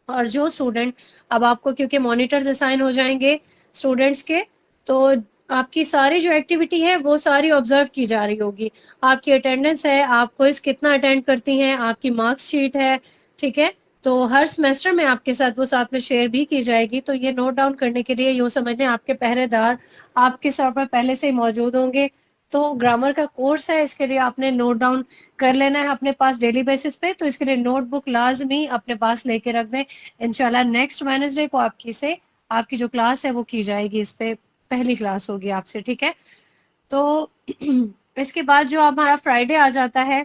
اور جو اسٹوڈنٹ اب آپ کو کیونکہ مانیٹرز اسائن ہو جائیں گے اسٹوڈنٹس کے، تو آپ کی ساری جو ایکٹیویٹی ہے وہ ساری آبزرو کی جا رہی ہوگی، آپ کی اٹینڈنس ہے، آپ کوئز کتنا اٹینڈ کرتی ہیں، آپ کی مارکس شیٹ ہے، ٹھیک ہے، تو ہر سیمسٹر میں آپ کے ساتھ وہ ساتھ میں شیئر بھی کی جائے گی، تو یہ نوٹ ڈاؤن کرنے کے لیے یوں سمجھیں آپ کے پہرے دار آپ کے سر پر پہلے سے ہی موجود ہوں گے۔ تو گرامر کا کورس ہے، اس کے لیے آپ نے نوٹ ڈاؤن کر لینا ہے اپنے پاس ڈیلی بیسس پہ، تو اس کے لیے نوٹ بک لازمی اپنے پاس لے کے رکھ دیں، انشاءاللہ نیکسٹ وینسڈے کو آپ کی جو کلاس ہے وہ کی جائے گی، اس پہ پہلی کلاس ہوگی آپ سے، ٹھیک ہے۔ تو اس کے بعد جو ہمارا فرائیڈے آ جاتا ہے،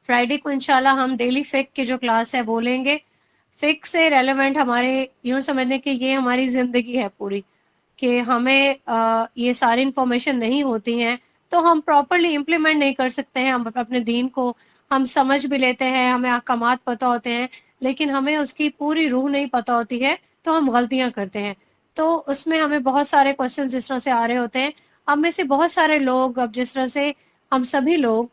فرائیڈے کو انشاءاللہ ہم ڈیلی فک کی جو کلاس ہے وہ لیں گے، فک سے ریلیونٹ ہمارے یوں سمجھنے کہ یہ ہماری زندگی ہے پوری، کہ ہمیں یہ ساری انفارمیشن نہیں ہوتی ہیں تو ہم پراپرلی امپلیمنٹ نہیں کر سکتے ہیں، ہم اپنے دین کو ہم سمجھ بھی لیتے ہیں، ہمیں احکامات پتہ ہوتے ہیں، لیکن ہمیں اس کی پوری روح نہیں پتہ ہوتی ہے تو ہم غلطیاں کرتے ہیں۔ تو اس میں ہمیں بہت سارے کوشچن جس طرح سے آ رہے ہوتے ہیں، ہم میں سے بہت سارے لوگ اب جس طرح سے ہم سبھی لوگ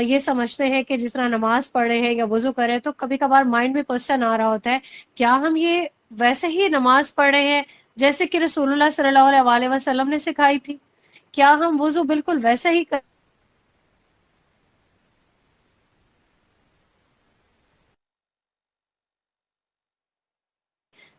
یہ سمجھتے ہیں کہ جس طرح نماز پڑھ رہے ہیں یا وضو کر رہے ہیں تو کبھی کبھار مائنڈ میں کوشچن آ رہا ہوتا ہے، کیا ہم یہ ویسے ہی نماز پڑھ رہے ہیں جیسے کہ رسول اللہ صلی اللہ علیہ وسلم نے سکھائی تھی؟ کیا ہم وضو بالکل ویسے ہی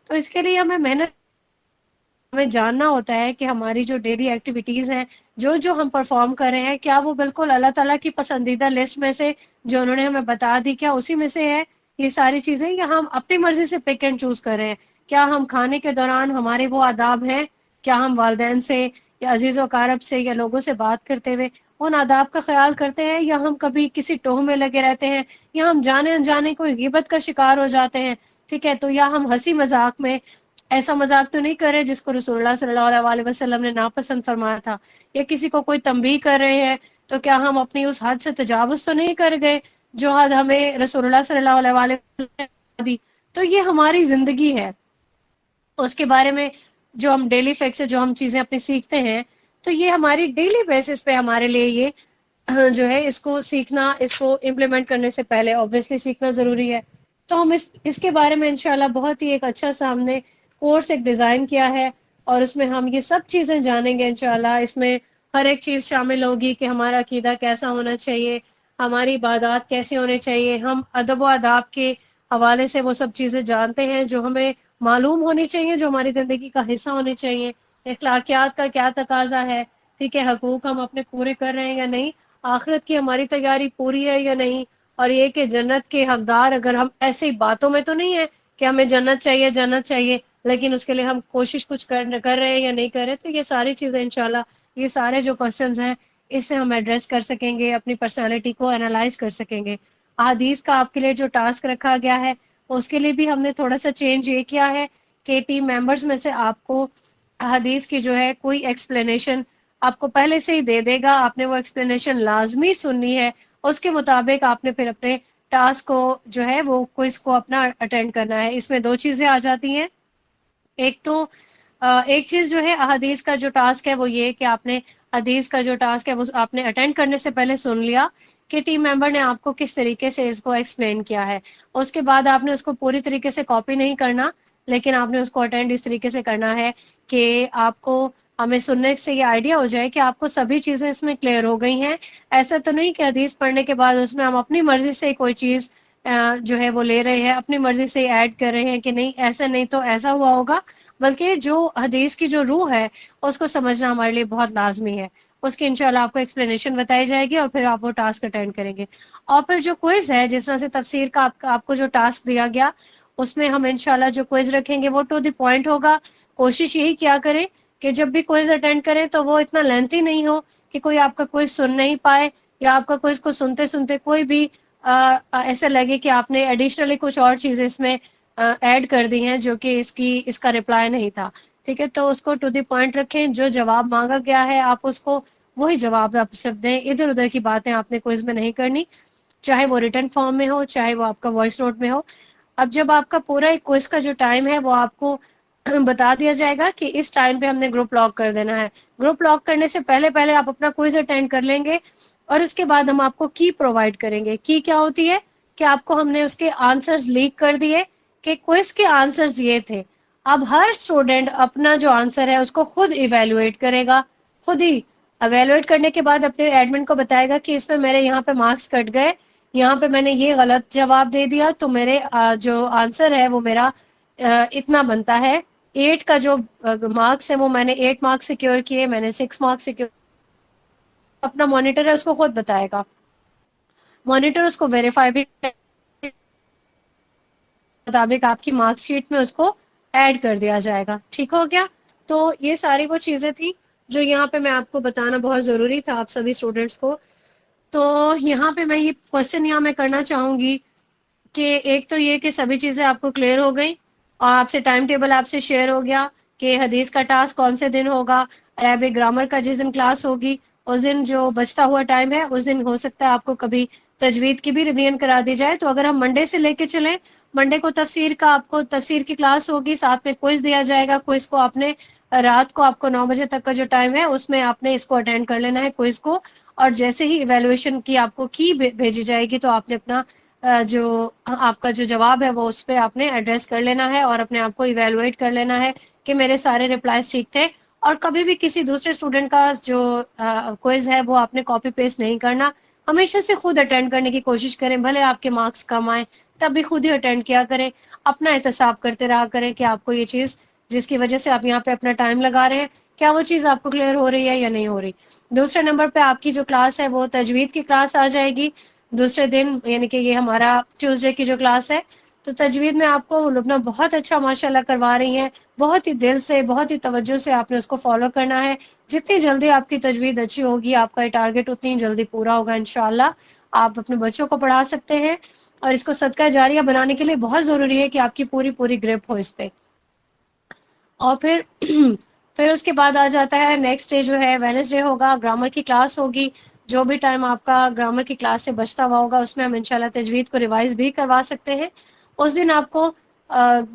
تو اس کے لیے ہمیں محنت ہمیں جاننا ہوتا ہے کہ ہماری جو ڈیلی ایکٹیویٹیز ہیں، جو ہم پرفارم کر رہے ہیں، کیا وہ بالکل اللہ تعالیٰ کی پسندیدہ لسٹ میں سے جو انہوں نے ہمیں بتا دی، کیا اسی میں سے ہے یہ ساری چیزیں، یا ہم اپنی مرضی سے پک اینڈ چوز کر رہے ہیں؟ کیا ہم کھانے کے دوران ہمارے وہ آداب ہیں، کیا ہم والدین سے یا عزیز و اقارب سے یا لوگوں سے بات کرتے ہوئے ان آداب کا خیال کرتے ہیں، یا ہم کبھی کسی ٹوہ میں لگے رہتے ہیں، یا ہم جانے انجانے کوئی غیبت کا شکار ہو جاتے ہیں، ٹھیک ہے؟ تو یا ہم ہنسی مذاق میں ایسا مذاق تو نہیں کر رہے جس کو رسول اللہ صلی اللہ علیہ وسلم نے ناپسند فرمایا تھا، یا کسی کو کوئی تنبیہ کر رہے ہیں تو کیا ہم اپنی اس حد سے تجاوز تو نہیں کر گئے جو حد ہمیں رسول اللہ صلی اللہ علیہ وسلم نے دی؟ تو یہ ہماری زندگی ہے، اس کے بارے میں جو ہم ڈیلی فیکٹ سے جو ہم چیزیں اپنی سیکھتے ہیں، تو یہ ہماری ڈیلی بیسس پہ ہمارے لیے یہ جو ہے اس کو سیکھنا، اس کو امپلیمنٹ کرنے سے پہلے obviously سیکھنا ضروری ہے۔ تو ہم اس کے بارے میں انشاءاللہ بہت ہی ایک اچھا سا ہم نے کورس ایک ڈیزائن کیا ہے، اور اس میں ہم یہ سب چیزیں جانیں گے انشاءاللہ۔ اس میں ہر ایک چیز شامل ہوگی کہ ہمارا عقیدہ کیسا ہونا چاہیے، ہماری عبادات کیسے ہونے چاہیے، ہم ادب و آداب کے حوالے سے وہ سب چیزیں جانتے ہیں جو ہمیں معلوم ہونی چاہیے، جو ہماری زندگی کا حصہ ہونے چاہیے، اخلاقیات کا کیا تقاضا ہے، ٹھیک ہے، حقوق ہم اپنے پورے کر رہے ہیں یا نہیں، آخرت کی ہماری تیاری پوری ہے یا نہیں، اور یہ کہ جنت کے حقدار اگر ہم ایسی باتوں میں تو نہیں ہے کہ ہمیں جنت چاہیے جنت چاہیے، لیکن اس کے لیے ہم کوشش کچھ کر رہے ہیں یا نہیں کر رہے۔ تو یہ ساری چیزیں انشاءاللہ، یہ سارے جو کوسچنز ہیں اس سے ہم ایڈریس کر سکیں گے، اپنی پرسنالٹی کو انالائز کر سکیں گے۔ احادیث کا آپ کے لیے جو ٹاسک رکھا گیا ہے اس کے لیے بھی ہم نے تھوڑا سا چینج یہ کیا ہے کہ ٹیم ممبرز میں سے آپ کو حدیث کی جو ہے کوئی ایکسپلینیشن آپ کو پہلے سے ہی دے دے گا، آپ نے وہ ایکسپلینیشن لازمی سننی ہے، اس کے مطابق آپ نے پھر اپنے ٹاسک کو جو ہے وہ کوئز کو اپنا اٹینڈ کرنا ہے۔ اس میں دو چیزیں آ جاتی ہیں، ایک تو ایک چیز جو ہے احادیث کا جو ٹاسک ہے وہ یہ کہ آپ نے حدیث کا جو ٹاسک ہے وہ آپ نے اٹینڈ کرنے سے پہلے سن لیا کہ ٹیم ممبر نے آپ کو کس طریقے سے اس کو ایکسپلین کیا ہے، اس کے بعد آپ نے اس کو پوری طریقے سے کاپی نہیں کرنا، لیکن آپ نے اس کو اٹینڈ اس طریقے سے کرنا ہے کہ آپ کو ہمیں سننے سے یہ آئیڈیا ہو جائے کہ آپ کو سبھی چیزیں اس میں کلیئر ہو گئی ہیں۔ ایسا تو نہیں کہ حدیث پڑھنے کے بعد اس میں ہم اپنی مرضی سے کوئی چیز جو ہے وہ لے رہے ہیں، اپنی مرضی سے ایڈ کر رہے ہیں کہ نہیں ایسا نہیں تو ایسا ہوا ہوگا، بلکہ جو حدیث کی جو روح ہے اس کو سمجھنا ہمارے لیے بہت لازمی ہے۔ اس کی انشاءاللہ آپ کو ایکسپلینیشن بتائی جائے گی اور پھر آپ وہ ٹاسک اٹینڈ کریں گے۔ اور پھر جو کوئز ہے، جس طرح سے تفسیر کا آپ کو جو ٹاسک دیا گیا اس میں ہم انشاءاللہ جو کوئز رکھیں گے وہ ٹو دی پوائنٹ ہوگا۔ کوشش یہی کیا کریں کہ جب بھی کوئز اٹینڈ کریں تو وہ اتنا لینتھی نہیں ہو کہ کوئی آپ کا کوئز سن نہیں پائے، یا آپ کا کوئز کو سنتے سنتے کوئی بھی ایسا لگے کہ آپ نے ایڈیشنلی کچھ اور چیزیں اس میں ایڈ کر دی ہیں جو کہ اس کا رپلائی نہیں تھا، ٹھیک ہے؟ تو اس کو ٹو دی پوائنٹ رکھیں، جو جواب مانگا گیا ہے آپ اس کو وہی جواب آپ صرف دیں، ادھر ادھر کی باتیں آپ نے کوئز میں نہیں کرنی، چاہے وہ ریٹن فارم میں ہو چاہے وہ آپ کا وائس نوٹ میں ہو۔ اب جب آپ کا پورا ایک کوئز کا جو ٹائم ہے وہ آپ کو بتا دیا جائے گا کہ اس ٹائم پہ ہم نے گروپ لاک کر دینا ہے، گروپ لاک کرنے سے پہلے آپ اپنا کوئز اٹینڈ کر لیں گے، اور اس کے بعد ہم آپ کو کی پرووائڈ کریں گے۔ کی کیا ہوتی ہے کہ آپ کو ہم نے اس کے آنسرز لیک کر دیے کہ کوئز کے آنسرز یہ تھے، اب ہر اسٹوڈنٹ اپنا جو آنسر ہے اس کو خود ایویلویٹ کرے گا، خود ہی ایویلویٹ کرنے کے بعد اپنے ایڈمن کو بتائے گا کہ اس میں میرے یہاں پہ مارکس کٹ گئے، یہاں پہ میں نے یہ غلط جواب دے دیا، تو میرے جو آنسر ہے وہ میرا اتنا بنتا ہے، 8 کا جو مارکس ہے وہ میں نے 8 مارکس سیکیور کیے، میں نے 6 مارکس سیکیور، اپنا مانیٹر ہے اس کو خود بتائے گا، مانیٹر اس کو ویریفائی بھی مطابق آپ کی مارکس شیٹ میں اس کو ایڈ کر دیا جائے گا، ٹھیک ہو گیا؟ تو یہ ساری وہ چیزیں تھیں جو یہاں پہ میں آپ کو بتانا بہت ضروری تھا آپ سبھی اسٹوڈینٹس کو۔ تو یہاں پہ میں یہ کوشچن یہاں میں کرنا چاہوں گی کہ ایک تو یہ کہ سبھی چیزیں آپ کو کلیئر ہو گئی، اور آپ سے ٹائم ٹیبل آپ سے شیئر ہو گیا کہ حدیث کا ٹاسک کون سے دن ہوگا، عربک گرامر کا جس دن کلاس ہوگی اس دن جو بچتا ہوا ٹائم ہے اس دن ہو سکتا ہے آپ کو کبھی تجوید کی بھی ریویژن کرا دی جائے، تو اگر ہم منڈے سے لے کے چلیں، منڈے کو تفسیر کا آپ کو تفسیر کی کلاس ہوگی، ساتھ میں کوئز دیا جائے گا، کوئز کو آپ نے رات کو آپ کو 9 بجے تک کا جو ٹائم ہے اس میں آپ نے اس کو اٹینڈ کر لینا ہے کوئز کو، اور جیسے ہی ایویلویشن کی آپ کو کی بھیجی جائے گی تو آپ نے اپنا جو آپ کا جو جواب ہے وہ اس پہ آپ نے ایڈریس کر لینا ہے اور اپنے آپ کو ایویلویٹ کر لینا ہے کہ میرے سارے ریپلائز ٹھیک تھے، اور کبھی بھی کسی دوسرے اسٹوڈنٹ کا جو کوئز ہے وہ آپ نے کاپی پیسٹ نہیں کرنا، ہمیشہ سے خود اٹینڈ کرنے کی کوشش کریں، بھلے آپ کے مارکس کم آئیں تب بھی خود ہی اٹینڈ کیا کریں، اپنا احتساب کرتے رہا کریں کہ آپ کو یہ چیز جس کی وجہ سے آپ یہاں پہ اپنا ٹائم لگا رہے ہیں، کیا وہ چیز آپ کو کلیئر ہو رہی ہے یا نہیں ہو رہی. دوسرے نمبر پہ آپ کی جو کلاس ہے وہ تجوید کی کلاس آ جائے گی دوسرے دن، یعنی کہ یہ ہمارا ٹیوزڈے کی جو کلاس ہے. تو تجوید میں آپ کو لبنہ بہت اچھا ماشاءاللہ کروا رہی ہیں، بہت ہی دل سے، بہت ہی توجہ سے آپ نے اس کو فالو کرنا ہے. جتنی جلدی آپ کی تجوید اچھی ہوگی، آپ کا یہ ٹارگٹ اتنی جلدی پورا ہوگا انشاءاللہ. آپ اپنے بچوں کو پڑھا سکتے ہیں، اور اس کو صدقہ جاریہ بنانے کے لیے بہت ضروری ہے کہ آپ کی پوری پوری گرپ ہو اس پہ. اور پھر اس کے بعد آ جاتا ہے نیکسٹ ڈے جو ہے وینسڈے ہوگا، گرامر کی کلاس ہوگی. جو بھی ٹائم آپ کا گرامر کی کلاس سے بچتا ہوا ہوگا اس میں ہم انشاءاللہ تجوید کو ریوائز بھی کروا سکتے ہیں. اس دن آپ کو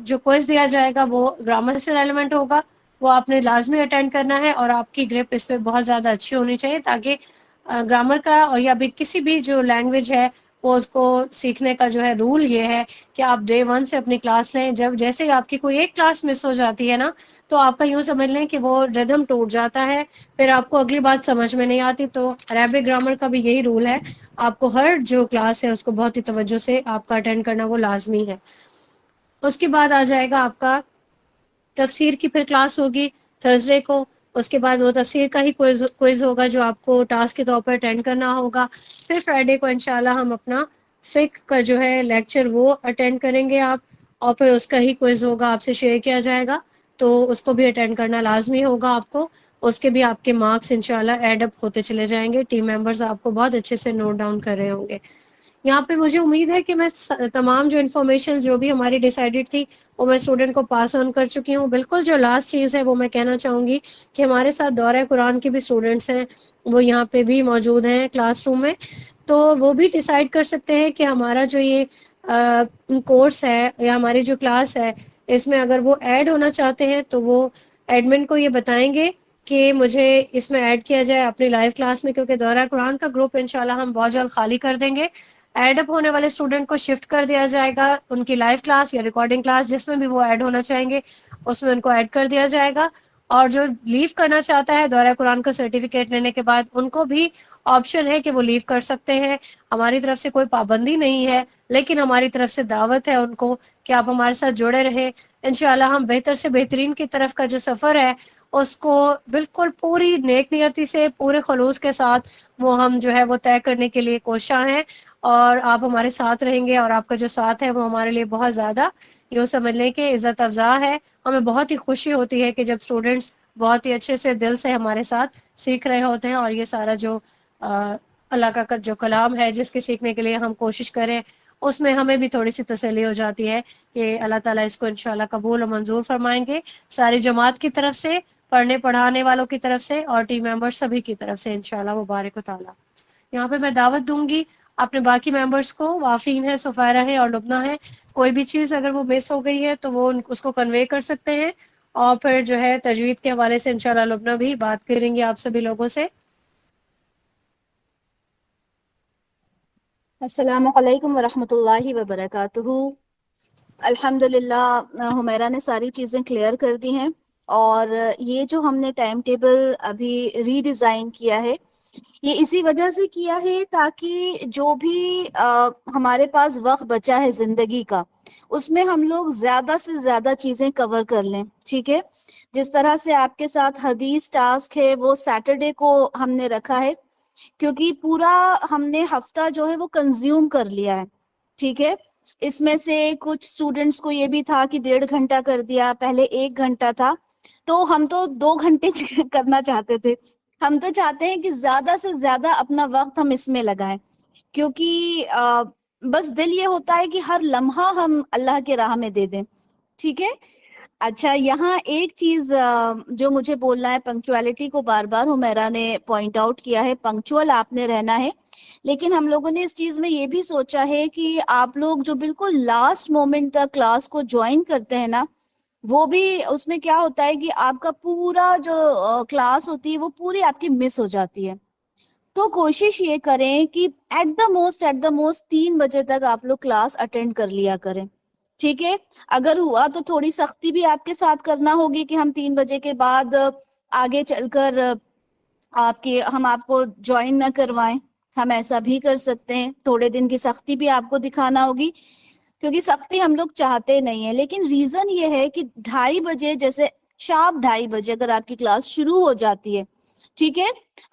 جو کوئز دیا جائے گا وہ گرامر سے ریلیونٹ ہوگا، وہ آپ نے لازمی اٹینڈ کرنا ہے، اور آپ کی گرپ اس پہ بہت زیادہ اچھی ہونی چاہیے تاکہ گرامر کا اور یا بھی کسی بھی جو لینگویج ہے وہ اس کو سیکھنے کا جو ہے رول یہ ہے کہ آپ ڈے 1 سے اپنی کلاس لیں. جب جیسے آپ کی کوئی ایک کلاس مس ہو جاتی ہے نا تو آپ کا یوں سمجھ لیں کہ وہ ردم ٹوٹ جاتا ہے، پھر آپ کو اگلی بات سمجھ میں نہیں آتی. تو عربک گرامر کا بھی یہی رول ہے، آپ کو ہر جو کلاس ہے اس کو بہت ہی توجہ سے آپ کا اٹینڈ کرنا وہ لازمی ہے. اس کے بعد آ جائے گا آپ کا تفسیر کی پھر کلاس ہوگی تھرسڈے کو. اس کے بعد وہ تفسیر کا ہی کوئز ہوگا جو آپ کو ٹاسک کے طور پر اٹینڈ کرنا ہوگا. پھر فرائیڈے کو انشاءاللہ ہم اپنا فقہ کا جو ہے لیکچر وہ اٹینڈ کریں گے آپ، اور پھر اس کا ہی کوئز ہوگا آپ سے شیئر کیا جائے گا، تو اس کو بھی اٹینڈ کرنا لازمی ہوگا آپ کو. اس کے بھی آپ کے مارکس انشاءاللہ ایڈ اپ ہوتے چلے جائیں گے، ٹیم ممبرز آپ کو بہت اچھے سے نوٹ ڈاؤن کر رہے ہوں گے. یہاں پہ مجھے امید ہے کہ میں تمام جو انفارمیشن جو بھی ہماری ڈیسائیڈڈ تھی وہ میں اسٹوڈنٹ کو پاس آن کر چکی ہوں. بالکل جو لاسٹ چیز ہے وہ میں کہنا چاہوں گی کہ ہمارے ساتھ دورہ قرآن کے بھی اسٹوڈنٹس ہیں، وہ یہاں پہ بھی موجود ہیں کلاس روم میں، تو وہ بھی ڈیسائیڈ کر سکتے ہیں کہ ہمارا جو یہ کورس ہے یا ہماری جو کلاس ہے اس میں اگر وہ ایڈ ہونا چاہتے ہیں تو وہ ایڈمن کو یہ بتائیں گے کہ مجھے اس میں ایڈ کیا جائے اپنی لائیو کلاس میں، کیونکہ دورہ قرآن کا گروپ انشاءاللہ ہم بہت جلد خالی کر دیں گے. ایڈ اپ ہونے والے اسٹوڈنٹ کو شفٹ کر دیا جائے گا ان کی لائیو کلاس یا ریکارڈنگ کلاس جس میں بھی وہ ایڈ ہونا چاہیں گے اس میں ان کو ایڈ کر دیا جائے گا. اور جو لیو کرنا چاہتا ہے دورہ قرآن کا سرٹیفکیٹ لینے کے بعد ان کو بھی آپشن ہے کہ وہ لیو کر سکتے ہیں. ہماری طرف سے کوئی پابندی نہیں ہے، لیکن ہماری طرف سے دعوت ہے ان کو کہ آپ ہمارے ساتھ جڑے رہیں. انشاءاللہ ہم بہتر سے بہترین کی طرف کا جو سفر ہے اس کو بالکل پوری نیک نیتی سے پورے خلوص کے ساتھ وہ ہم جو ہے وہ طے کرنے کے لیے کوشاں ہیں. اور آپ ہمارے ساتھ رہیں گے، اور آپ کا جو ساتھ ہے وہ ہمارے لیے بہت زیادہ یوں سمجھ لیں کہ عزت افزا ہے. ہمیں بہت ہی خوشی ہوتی ہے کہ جب اسٹوڈنٹس بہت ہی اچھے سے دل سے ہمارے ساتھ سیکھ رہے ہوتے ہیں، اور یہ سارا جو اللہ کا جو کلام ہے جس کے سیکھنے کے لیے ہم کوشش کریں اس میں ہمیں بھی تھوڑی سی تسلی ہو جاتی ہے کہ اللہ تعالیٰ اس کو انشاءاللہ قبول و منظور فرمائیں گے ساری جماعت کی طرف سے، پڑھنے پڑھانے والوں کی طرف سے، اور ٹیم ممبر سبھی کی طرف سے انشاءاللہ مبارک و تعالی. یہاں پہ میں دعوت دوں گی اپنے باقی ممبرس کو، وافین ہے، سفیرہ ہے اور لبنہ ہے، کوئی بھی چیز اگر وہ مس ہو گئی ہے تو وہ اس کو کنوے کر سکتے ہیں. اور پھر جو ہے تجوید کے حوالے سے انشاءاللہ لبنہ بھی بات کریں گے آپ سبھی لوگوں سے. السلام علیکم ورحمۃ اللہ وبرکاتہ. الحمدللہ حمیرہ نے ساری چیزیں کلیئر کر دی ہیں، اور یہ جو ہم نے ٹائم ٹیبل ابھی ری ڈیزائن کیا ہے یہ اسی وجہ سے کیا ہے تاکہ جو بھی ہمارے پاس وقت بچا ہے زندگی کا اس میں ہم لوگ زیادہ سے زیادہ چیزیں کور کر لیں. ٹھیک ہے، جس طرح سے آپ کے ساتھ حدیث ٹاسک ہے وہ سیٹرڈے کو ہم نے رکھا ہے کیونکہ پورا ہم نے ہفتہ جو ہے وہ کنزیوم کر لیا ہے. ٹھیک ہے، اس میں سے کچھ اسٹوڈنٹس کو یہ بھی تھا کہ 1.5 گھنٹہ کر دیا، پہلے 1 گھنٹہ تھا، تو ہم تو 2 گھنٹے کرنا چاہتے تھے. ہم تو چاہتے ہیں کہ زیادہ سے زیادہ اپنا وقت ہم اس میں لگائیں، کیونکہ بس دل یہ ہوتا ہے کہ ہر لمحہ ہم اللہ کے راہ میں دے دیں. ٹھیک ہے. اچھا، یہاں ایک چیز جو مجھے بولنا ہے، پنکچوالٹی کو بار بار حمیرہ نے پوائنٹ آؤٹ کیا ہے، پنکچوئل آپ نے رہنا ہے، لیکن ہم لوگوں نے اس چیز میں یہ بھی سوچا ہے کہ آپ لوگ جو بالکل لاسٹ مومنٹ تک کلاس کو جوائن کرتے ہیں نا، وہ بھی اس میں کیا ہوتا ہے کہ آپ کا پورا جو کلاس ہوتی ہے وہ پوری آپ کی مس ہو جاتی ہے. تو کوشش یہ کریں کہ ایٹ دا موسٹ 3 بجے تک آپ لوگ کلاس اٹینڈ کر لیا کریں. ٹھیک ہے، اگر ہوا تو تھوڑی سختی بھی آپ کے ساتھ کرنا ہوگی کہ ہم 3 بجے کے بعد آگے چل کر ہم آپ کو جوائن نہ کروائیں. ہم ایسا بھی کر سکتے ہیں، تھوڑے دن کی سختی بھی آپ کو دکھانا ہوگی. کیونکہ سختی ہم لوگ چاہتے نہیں ہیں، لیکن ریزن یہ ہے کہ 2:30 بجے، جیسے شارپ 2:30 بجے اگر آپ کی کلاس شروع ہو جاتی ہے، ٹھیک ہے،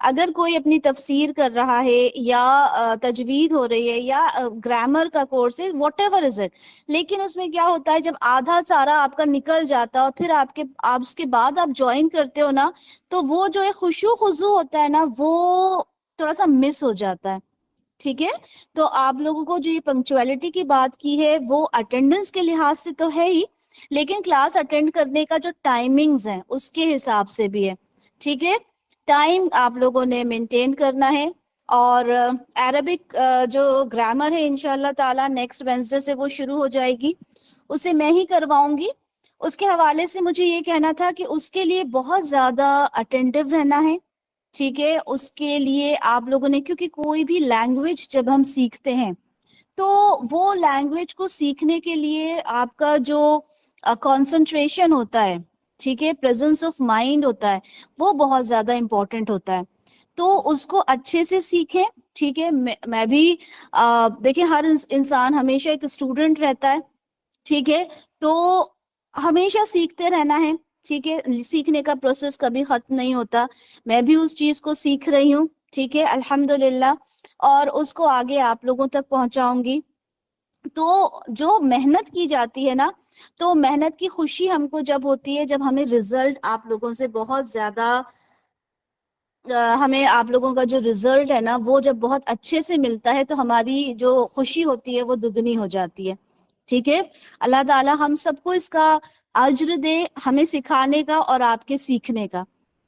اگر کوئی اپنی تفسیر کر رہا ہے یا تجوید ہو رہی ہے یا گرامر کا کورس ہے، واٹ ایور از اٹ، لیکن اس میں کیا ہوتا ہے جب آدھا سارا آپ کا نکل جاتا ہے اور پھر آپ اس کے بعد آپ جوائن کرتے ہو نا، تو وہ جو ہے خشوع خضوع ہوتا ہے نا، وہ تھوڑا سا مس ہو جاتا ہے، ٹھیک ہے۔ تو آپ لوگوں کو جو یہ پنکچویلٹی کی بات کی ہے وہ اٹینڈنس کے لحاظ سے تو ہے ہی، لیکن کلاس اٹینڈ کرنے کا جو ٹائمنگز ہیں اس کے حساب سے بھی ہے، ٹھیک ہے۔ ٹائم آپ لوگوں نے مینٹین کرنا ہے، اور عربک جو گرامر ہے انشاءاللہ تعالی نیکسٹ وینسڈے سے وہ شروع ہو جائے گی، اسے میں ہی کرواؤں گی۔ اس کے حوالے سے مجھے یہ کہنا تھا کہ اس کے لیے بہت زیادہ اٹینٹیو رہنا ہے، ٹھیک ہے۔ اس کے لیے آپ لوگوں نے، کیونکہ کوئی بھی لینگویج جب ہم سیکھتے ہیں تو وہ لینگویج کو سیکھنے کے لیے آپ کا جو کنسنٹریشن ہوتا ہے، ٹھیک ہے، پریزنس آف مائنڈ ہوتا ہے، وہ بہت زیادہ امپورٹنٹ ہوتا ہے۔ تو اس کو اچھے سے سیکھیں، ٹھیک ہے۔ میں بھی دیکھیں، ہر انسان ہمیشہ ایک اسٹوڈنٹ رہتا ہے، ٹھیک ہے، تو ہمیشہ سیکھتے رہنا ہے، ٹھیک ہے۔ سیکھنے کا پروسیس کبھی ختم نہیں ہوتا، میں بھی اس چیز کو سیکھ رہی ہوں، ٹھیک ہے، الحمدللہ، اور اس کو آگے آپ لوگوں تک پہنچاؤں گی۔ تو جو محنت کی جاتی ہے نا، تو محنت کی خوشی ہم کو جب ہوتی ہے جب ہمیں رزلٹ آپ لوگوں سے بہت زیادہ ہمیں آپ لوگوں کا جو رزلٹ ہے نا وہ جب بہت اچھے سے ملتا ہے تو ہماری جو خوشی ہوتی ہے وہ دگنی ہو جاتی ہے، ٹھیک ہے۔ اللہ تعالی ہم سب کو اس کا اجر دے، ہمیں سکھانے کا اور آپ کے سیکھنے کا،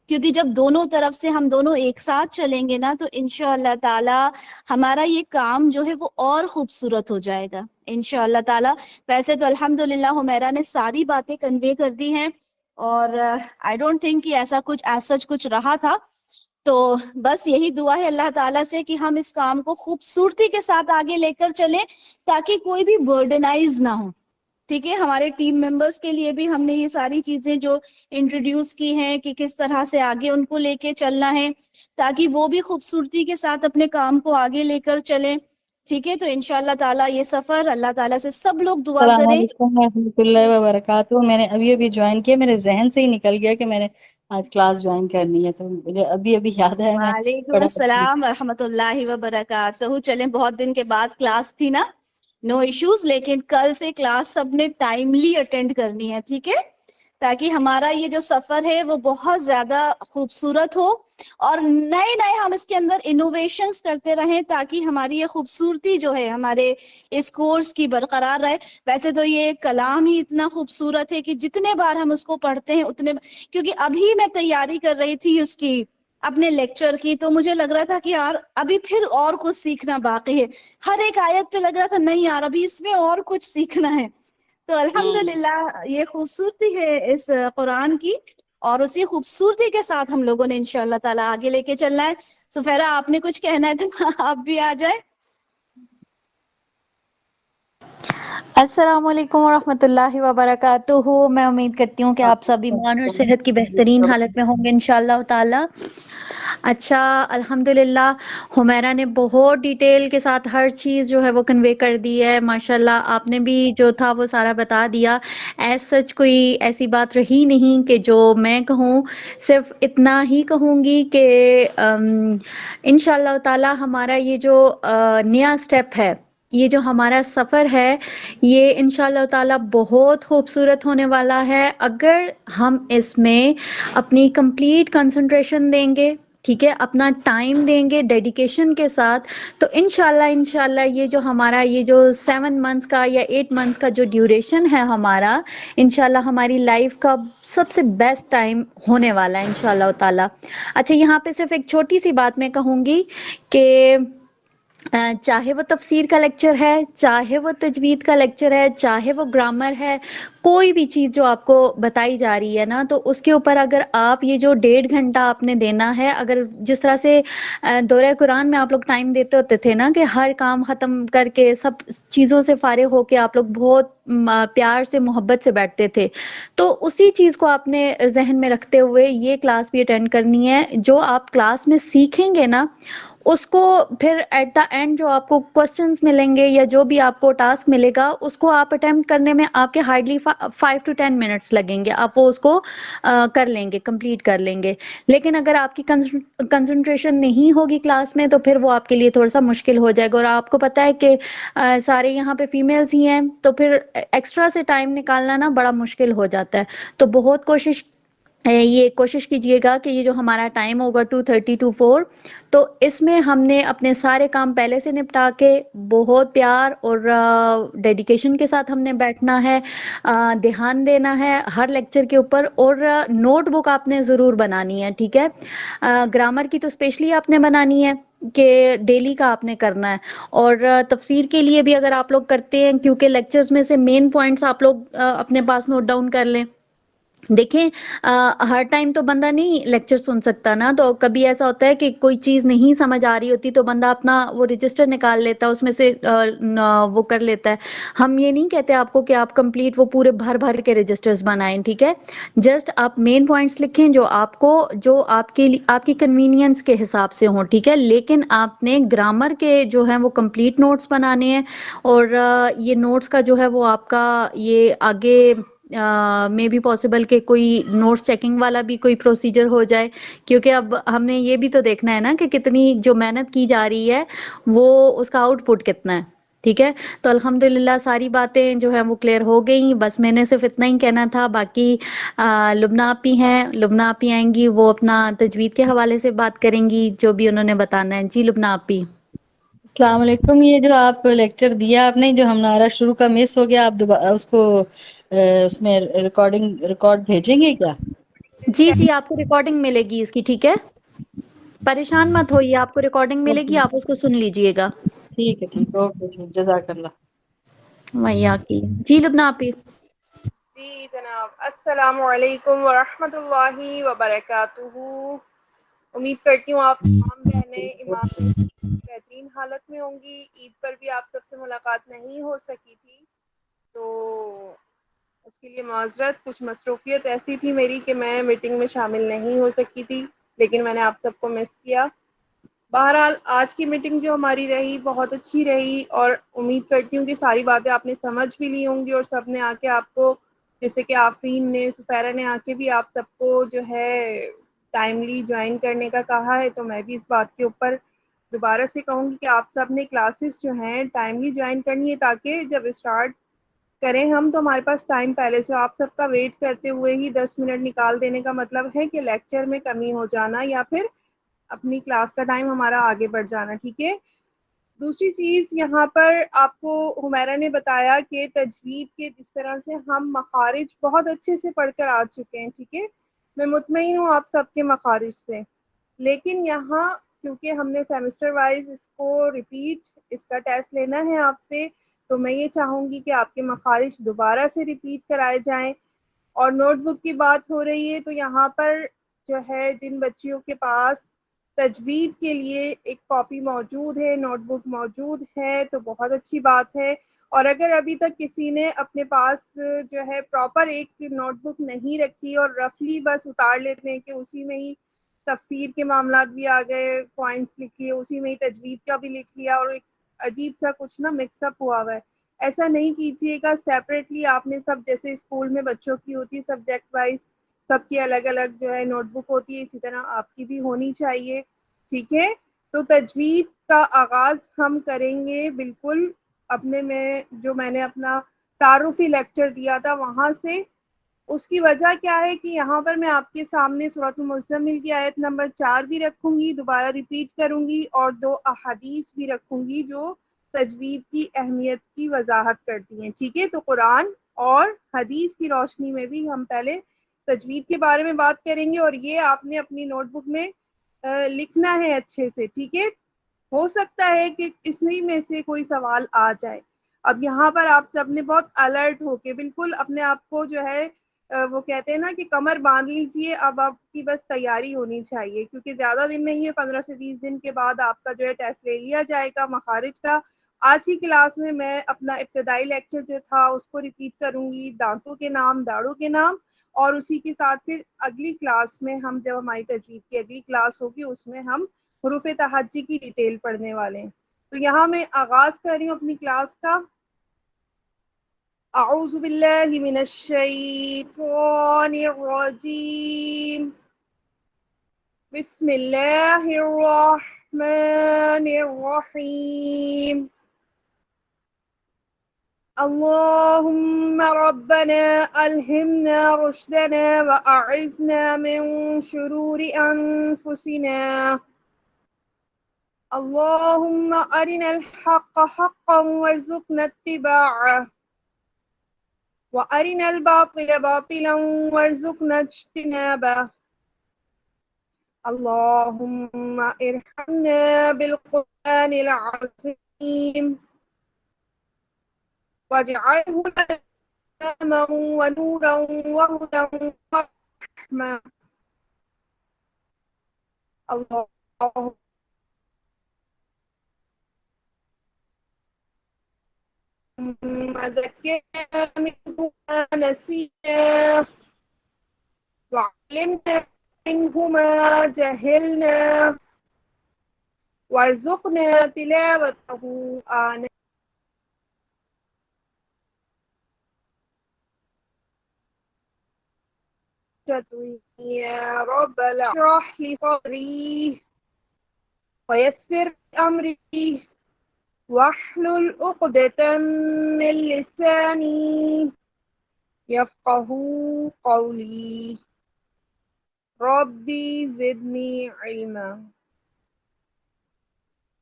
کیونکہ جب دونوں طرف سے ہم دونوں ایک ساتھ چلیں گے نا تو انشاءاللہ تعالی ہمارا یہ کام جو ہے وہ اور خوبصورت ہو جائے گا انشاءاللہ تعالی۔ ویسے تو الحمدللہ حمیرہ نے ساری باتیں کنوے کر دی ہیں، اور آئی ڈونٹ تھنک کہ ایسا کچھ سچ کچھ رہا تھا، تو بس یہی دعا ہے اللہ تعالیٰ سے کہ ہم اس کام کو خوبصورتی کے ساتھ آگے لے کر چلیں تاکہ کوئی بھی برڈنائز نہ ہو، ٹھیک ہے۔ ہمارے ٹیم ممبرس کے لیے بھی ہم نے یہ ساری چیزیں جو انٹروڈیوس کی ہیں کہ کس طرح سے آگے ان کو لے کے چلنا ہے تاکہ وہ بھی خوبصورتی کے ساتھ اپنے کام کو آگے لے کر چلیں، ٹھیک ہے۔ تو انشاءاللہ تعالیٰ یہ سفر اللہ تعالیٰ سے سب لوگ دعا السلام کریں۔ علیکم ورحمۃ اللہ وبرکاتہ۔ میں نے ابھی جوائن کیا، میرے ذہن سے ہی نکل گیا کہ میں نے آج کلاس جوائن کرنی ہے، تو مجھے ابھی یاد ہے، میں وعلیکم پڑھا کرتی السلام ورحمۃ اللہ وبرکاتہ۔ چلیں، بہت دن کے بعد کلاس تھی نا، نو ایشوز، لیکن کل سے کلاس سب نے ٹائملی اٹینڈ کرنی ہے، ٹھیک ہے، تاکہ ہمارا یہ جو سفر ہے وہ بہت زیادہ خوبصورت ہو اور نئے نئے ہم اس کے اندر انوویشنز کرتے رہیں تاکہ ہماری یہ خوبصورتی جو ہے ہمارے اس کورس کی برقرار رہے۔ ویسے تو یہ کلام ہی اتنا خوبصورت ہے کہ جتنے بار ہم اس کو پڑھتے ہیں اتنے، کیونکہ ابھی میں تیاری کر رہی تھی اس کی اپنے لیکچر کی، تو مجھے لگ رہا تھا کہ یار ابھی پھر اور کچھ سیکھنا باقی ہے، ہر ایک آیت پہ لگ رہا تھا نہیں یار ابھی اس میں اور کچھ سیکھنا ہے۔ تو الحمدللہ یہ خوبصورتی ہے اس قرآن کی، اور اسی خوبصورتی کے ساتھ ہم لوگوں نے انشاءاللہ تعالی آگے لے کے چلنا ہے۔ سفیرہ آپ نے کچھ کہنا ہے تو آپ بھی آ جائیں۔ السلام علیکم ورحمۃ اللہ وبرکاتہ۔ میں امید کرتی ہوں کہ آپ سب ایمان اور صحت کی بہترین حالت میں ہوں گے انشاءاللہ تعالی۔ اچھا، الحمدللہ حمیرہ نے بہت ڈیٹیل کے ساتھ ہر چیز جو ہے وہ کنوے کر دی ہے، ماشاءاللہ آپ نے بھی جو تھا وہ سارا بتا دیا۔ ایز سچ کوئی ایسی بات رہی نہیں کہ جو میں کہوں، صرف اتنا ہی کہوں گی کہ انشاءاللہ تعالی ہمارا یہ جو نیا سٹیپ ہے، یہ جو ہمارا سفر ہے، یہ انشاءاللہ تعالی بہت خوبصورت ہونے والا ہے اگر ہم اس میں اپنی کمپلیٹ کنسنٹریشن دیں گے، ٹھیک ہے، اپنا ٹائم دیں گے ڈیڈیکیشن کے ساتھ، تو انشاءاللہ یہ جو ہمارا یہ جو 7 منتھس کا یا 8 منتھس کا جو ڈیوریشن ہے ہمارا، انشاءاللہ ہماری لائف کا سب سے بیسٹ ٹائم ہونے والا ہے انشاءاللہ تعالی۔ اچھا، یہاں پہ صرف ایک چھوٹی سی بات میں کہوں گی کہ چاہے وہ تفسیر کا لیکچر ہے، چاہے وہ تجوید کا لیکچر ہے، چاہے وہ گرامر ہے، کوئی بھی چیز جو آپ کو بتائی جا رہی ہے نا، تو اس کے اوپر اگر آپ یہ جو 1.5 گھنٹہ آپ نے دینا ہے، اگر جس طرح سے دورہ قرآن میں آپ لوگ ٹائم دیتے ہوتے تھے نا کہ ہر کام ختم کر کے سب چیزوں سے فارغ ہو کے آپ لوگ بہت پیار سے محبت سے بیٹھتے تھے، تو اسی چیز کو آپ نے ذہن میں رکھتے ہوئے یہ کلاس بھی اٹینڈ کرنی ہے۔ جو آپ کلاس میں سیکھیں گے نا اس کو پھر ایٹ دا اینڈ جو آپ کو کوشچنس ملیں گے یا جو بھی آپ کو ٹاسک ملے گا اس کو آپ اٹیمپٹ کرنے میں آپ کے ہارڈلی 5 to 10 منٹس لگیں گے, آپ وہ اس کو کر لیں گے, کمپلیٹ کر لیں گے. لیکن اگر آپ کی کنسنٹریشن نہیں ہوگی کلاس میں تو پھر وہ آپ کے لیے تھوڑا سا مشکل ہو جائے گا. اور آپ کو پتہ ہے کہ سارے یہاں پہ فیمیلز ہی ہیں تو پھر ایکسٹرا سے ٹائم نکالنا نا بڑا مشکل ہو جاتا ہے. تو بہت یہ کوشش کیجئے گا کہ یہ جو ہمارا ٹائم ہوگا 2:30 to 4, تو اس میں ہم نے اپنے سارے کام پہلے سے نپٹا کے بہت پیار اور ڈیڈیکیشن کے ساتھ ہم نے بیٹھنا ہے, دھیان دینا ہے ہر لیکچر کے اوپر. اور نوٹ بک آپ نے ضرور بنانی ہے, ٹھیک ہے. گرامر کی تو اسپیشلی آپ نے بنانی ہے کہ ڈیلی کا آپ نے کرنا ہے. اور تفسیر کے لیے بھی اگر آپ لوگ کرتے ہیں, کیونکہ لیکچرز میں سے مین پوائنٹس آپ لوگ اپنے پاس نوٹ ڈاؤن کر لیں. دیکھیں ہر ٹائم تو بندہ نہیں لیکچر سن سکتا نا, تو کبھی ایسا ہوتا ہے کہ کوئی چیز نہیں سمجھ آ رہی ہوتی تو بندہ اپنا وہ رجسٹر نکال لیتا ہے, اس میں سے وہ کر لیتا ہے. ہم یہ نہیں کہتے آپ کو کہ آپ کمپلیٹ وہ پورے بھر کے رجسٹرز بنائیں, ٹھیک ہے. جسٹ آپ مین پوائنٹس لکھیں جو آپ کی کنوینئنس کے حساب سے ہوں, ٹھیک ہے. لیکن آپ نے گرامر کے جو ہیں وہ کمپلیٹ نوٹس بنانے ہیں. اور یہ نوٹس کا جو ہے وہ آپ کا یہ آگے میں بھی پاسبل کہ کوئی نوٹس چیکنگ والا بھی کوئی پروسیجر ہو جائے, کیونکہ اب ہم نے یہ بھی تو دیکھنا ہے نا کہ کتنی جو محنت کی جا رہی ہے وہ اس کا آؤٹ پٹ کتنا ہے, ٹھیک ہے. تو الحمدللہ ساری باتیں جو ہیں وہ کلیئر ہو گئیں. بس میں نے صرف اتنا ہی کہنا تھا. باقی لبنہ آپی ہیں, لبنہ آپی آئیں گی, وہ اپنا تجوید کے حوالے سے بات کریں گی جو بھی انہوں نے بتانا ہے. جی لبنہ آپی. السلام علیکم. یہ جو آپ لیکچر دیا آپ نے, جو ہمارا شروع کا مس ہو گیا, آپ دوبارہ اس کو اس میں ریکارڈ بھیجیں گے کیا؟ جی آپ کو ریکارڈنگ ملے گی اس کی, ٹھیک ہے. پریشان مت ہوئیے, آپ کو ریکارڈنگ ملے گی, آپ اس کو سن لیجئے گا. ٹھیک ہے, اوکے, جزاک اللہ. ویا کی جی لبنہ آپی. جی جناب, السلام علیکم ورحمۃ اللہ وبرکاتہ. امید کرتی ہوں آپ تمام بہنیں ایمان میں بہترین حالت میں ہوں گی. عید پر بھی آپ سب سے ملاقات نہیں ہو سکی تھی تو اس کے لیے معذرت. کچھ مصروفیت ایسی تھی میری کہ میں میٹنگ میں شامل نہیں ہو سکی تھی, لیکن میں نے آپ سب کو مس کیا. بہرحال آج کی میٹنگ جو ہماری رہی بہت اچھی رہی, اور امید کرتی ہوں کہ ساری باتیں آپ نے سمجھ بھی لی ہوں گی, اور سب نے آ کے آپ کو, جیسے کہ آفرین نے, سفیرہ نے آ کے بھی آپ سب کو جو ہے ٹائملی جوائن کرنے کا کہا ہے. تو میں بھی اس بات کے اوپر دوبارہ سے کہوں گی کہ آپ سب نے کلاسز جو ہیں ٹائملی جوائن کرنی ہے, تاکہ جب اسٹارٹ کریں ہم تو ہمارے پاس ٹائم پہلے سے. آپ سب کا ویٹ کرتے ہوئے ہی 10 منٹ نکال دینے کا مطلب ہے کہ لیکچر میں کمی ہو جانا یا پھر اپنی کلاس کا ٹائم ہمارا آگے بڑھ جانا, ٹھیک ہے. دوسری چیز یہاں پر آپ کو حمیرہ نے بتایا کہ تجوید کے جس طرح سے ہم مخارج بہت اچھے سے پڑھ کر آ چکے ہیں, ٹھیک ہے. میں مطمئن ہوں آپ سب کے مخارج سے, لیکن یہاں کیونکہ ہم نے سیمسٹر وائز اس کو ریپیٹ, اس کا ٹیسٹ لینا ہے آپ سے, تو میں یہ چاہوں گی کہ آپ کے مخارج دوبارہ سے ریپیٹ کرائے جائیں. اور نوٹ بک کی بات ہو رہی ہے تو یہاں پر جو ہے جن بچیوں کے پاس تجوید کے لیے ایک کاپی موجود ہے, نوٹ بک موجود ہے, تو بہت اچھی بات ہے. اور اگر ابھی تک کسی نے اپنے پاس جو ہے پراپر ایک نوٹ بک نہیں رکھی اور رفلی بس اتار لیتے ہیں کہ اسی میں ہی تفسیر کے معاملات بھی آ گئے, پوائنٹس لکھ لیے, اسی میں ہی تجوید کا بھی لکھ لیا, اور ایک عجیب سا کچھ نا مکس اپ ہوا ہے, ایسا نہیں کیجیے گا. سیپریٹلی آپ نے سب, جیسے اسکول میں بچوں کی ہوتی ہے سبجیکٹ وائز, سب کی الگ الگ جو ہے نوٹ بک ہوتی ہے, اسی طرح آپ کی بھی ہونی چاہیے, ٹھیک ہے. تو تجوید کا آغاز ہم کریں گے بالکل اپنے میں نے اپنا تعارفی لیکچر دیا تھا وہاں سے. اس کی وجہ کیا ہے کہ یہاں پر میں آپ کے سامنے سورۃ المزمل کی آیت نمبر 4 بھی رکھوں گی, دوبارہ ریپیٹ کروں گی, اور 2 احادیث بھی رکھوں گی جو تجوید کی اہمیت کی وضاحت کرتی ہیں, ٹھیک ہے. تو قرآن اور حدیث کی روشنی میں بھی ہم پہلے تجوید کے بارے میں بات کریں گے, اور یہ آپ نے اپنی نوٹ بک میں لکھنا ہے اچھے سے, ٹھیک ہے. ہو سکتا ہے کہ اسی میں سے کوئی سوال آ جائے. اب یہاں پر آپ سب نے بہت الرٹ ہو کے بالکل اپنے آپ کو جو ہے وہ کہتے ہیں نا کہ کمر باندھ لیجئے, اب آپ کی بس تیاری ہونی چاہیے, کیونکہ زیادہ دن نہیں ہے, 15 سے 20 دن کے بعد آپ کا جو ہے ٹیسٹ لے لیا جائے گا مخارج کا. آج ہی کلاس میں اپنا ابتدائی لیکچر جو تھا اس کو ریپیٹ کروں گی, دانتوں کے نام, داڑوں کے نام, اور اسی کے ساتھ پھر اگلی کلاس میں ہم جب ہماری تجوید کی اگلی کلاس ہوگی اس میں ہم حروف تہجی کی ڈیٹیل پڑھنے والے ہیں. تو یہاں میں آغاز کر رہی ہوں اپنی کلاس کا. اعوذ باللہ من الشیطان الرجیم. بسم اللہ الرحمن الرحیم. اللهم ربنا ألهمنا رشدنا وأعذنا من شرور أنفسنا. اللهم أرنا الحق حقا وارزقنا اتباعه وأرنا الباطل باطلا وارزقنا اجتنابه. اللهم ارحمنا بالقرآن العظيم واجعله لنا إماما ونورا وهدى ورحمة. اللهم ذكرنا منه ما نسينا وعلمنا منه ما جهلنا وارزقنا تلاوته آناء يا رب اشرح لي صدري ويسر أمري واحلل عقدة من لساني يفقه قولي. ربي زدني علما.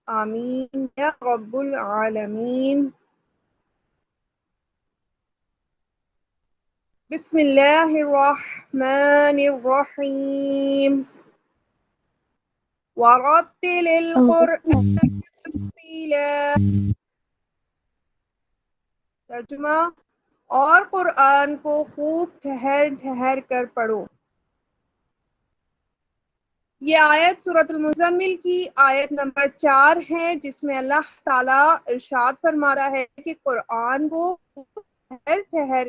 آمين يا رب العالمين. بسم الله الرحمن الرحيم. ورتل القرآن ترتیلا. ترجمہ: اور قرآن کو خوب ٹھہر ٹھہر کر پڑھو. یہ آیت سورۃ المزمل کی آیت نمبر 4 ہے، جس میں اللہ تعالیٰ ارشاد فرما رہا ہے کہ قرآن کو ٹھہر ٹھہر،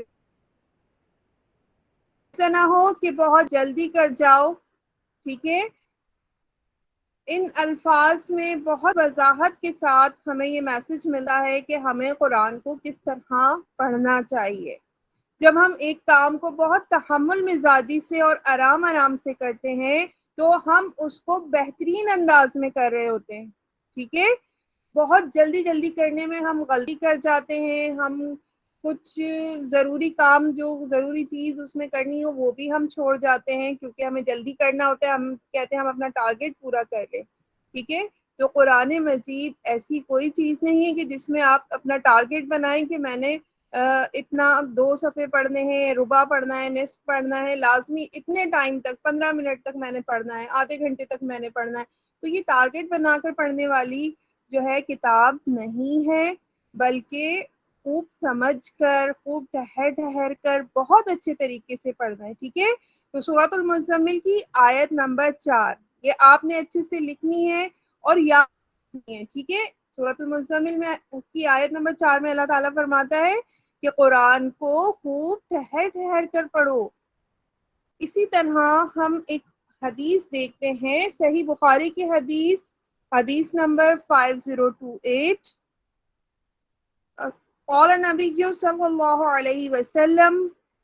ایسا نہ ہو کہ بہت جلدی کر جاؤ. ٹھیک ہے. ان الفاظ میں بہت وضاحت کے ساتھ ہمیں یہ میسج ملا ہے کہ ہمیں قرآن کو کس طرح پڑھنا چاہیے. جب ہم ایک کام کو بہت تحمل مزاجی سے اور آرام آرام سے کرتے ہیں تو ہم اس کو بہترین انداز میں کر رہے ہوتے ہیں. ٹھیک ہے. بہت جلدی جلدی کرنے میں ہم غلطی کر جاتے ہیں. ہم کچھ ضروری کام، جو ضروری چیز اس میں کرنی ہو، وہ بھی ہم چھوڑ جاتے ہیں کیونکہ ہمیں جلدی کرنا ہوتا ہے. ہم کہتے ہیں ہم اپنا ٹارگٹ پورا کر لیں. ٹھیک ہے. تو قرآن مجید ایسی کوئی چیز نہیں ہے کہ جس میں آپ اپنا ٹارگٹ بنائیں کہ میں نے اتنا 2 صفحے پڑھنے ہیں، ربع پڑھنا ہے، نصف پڑھنا ہے، لازمی اتنے ٹائم تک 15 منٹ تک میں نے پڑھنا ہے، آدھے گھنٹے تک میں نے پڑھنا ہے. تو یہ ٹارگٹ بنا کر پڑھنے والی جو ہے کتاب نہیں ہے، بلکہ خوب سمجھ کر، خوب ٹھہر ٹھہر کر، بہت اچھے طریقے سے پڑھنا ہے. ٹھیک ہے. تو سورۃ المزمل کی آیت نمبر 4 یہ آپ نے اچھے سے لکھنی ہے اور یاد رکھنی ہے. ٹھیک ہے. سورۃ المزمل میں کی آیت نمبر 4 میں اللہ تعالیٰ فرماتا ہے کہ قرآن کو خوب ٹھہر ٹھہر کر پڑھو. اسی طرح ہم ایک حدیث دیکھتے ہیں، صحیح بخاری کی حدیث، حدیث نمبر 5028. قال نبی صلی اللہ علیہ وسلم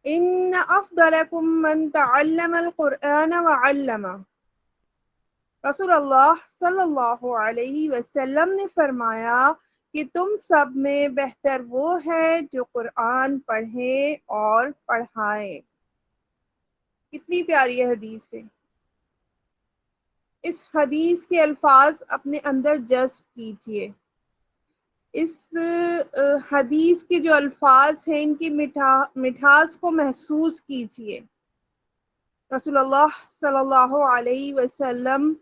ان افضلکم من تعلم القرآن وعلمہ. رسول اللہ صلی اللہ علیہ وسلم نے فرمایا کہ تم سب میں بہتر وہ ہے جو قرآن پڑھے اور پڑھائے. کتنی پیاری حدیث ہے. اس حدیث کے الفاظ اپنے اندر جذب کیجئے. اس حدیث کے جو الفاظ ہیں ان کی مٹھاس کو محسوس کیجئے. رسول اللہ صلی اللہ علیہ وسلم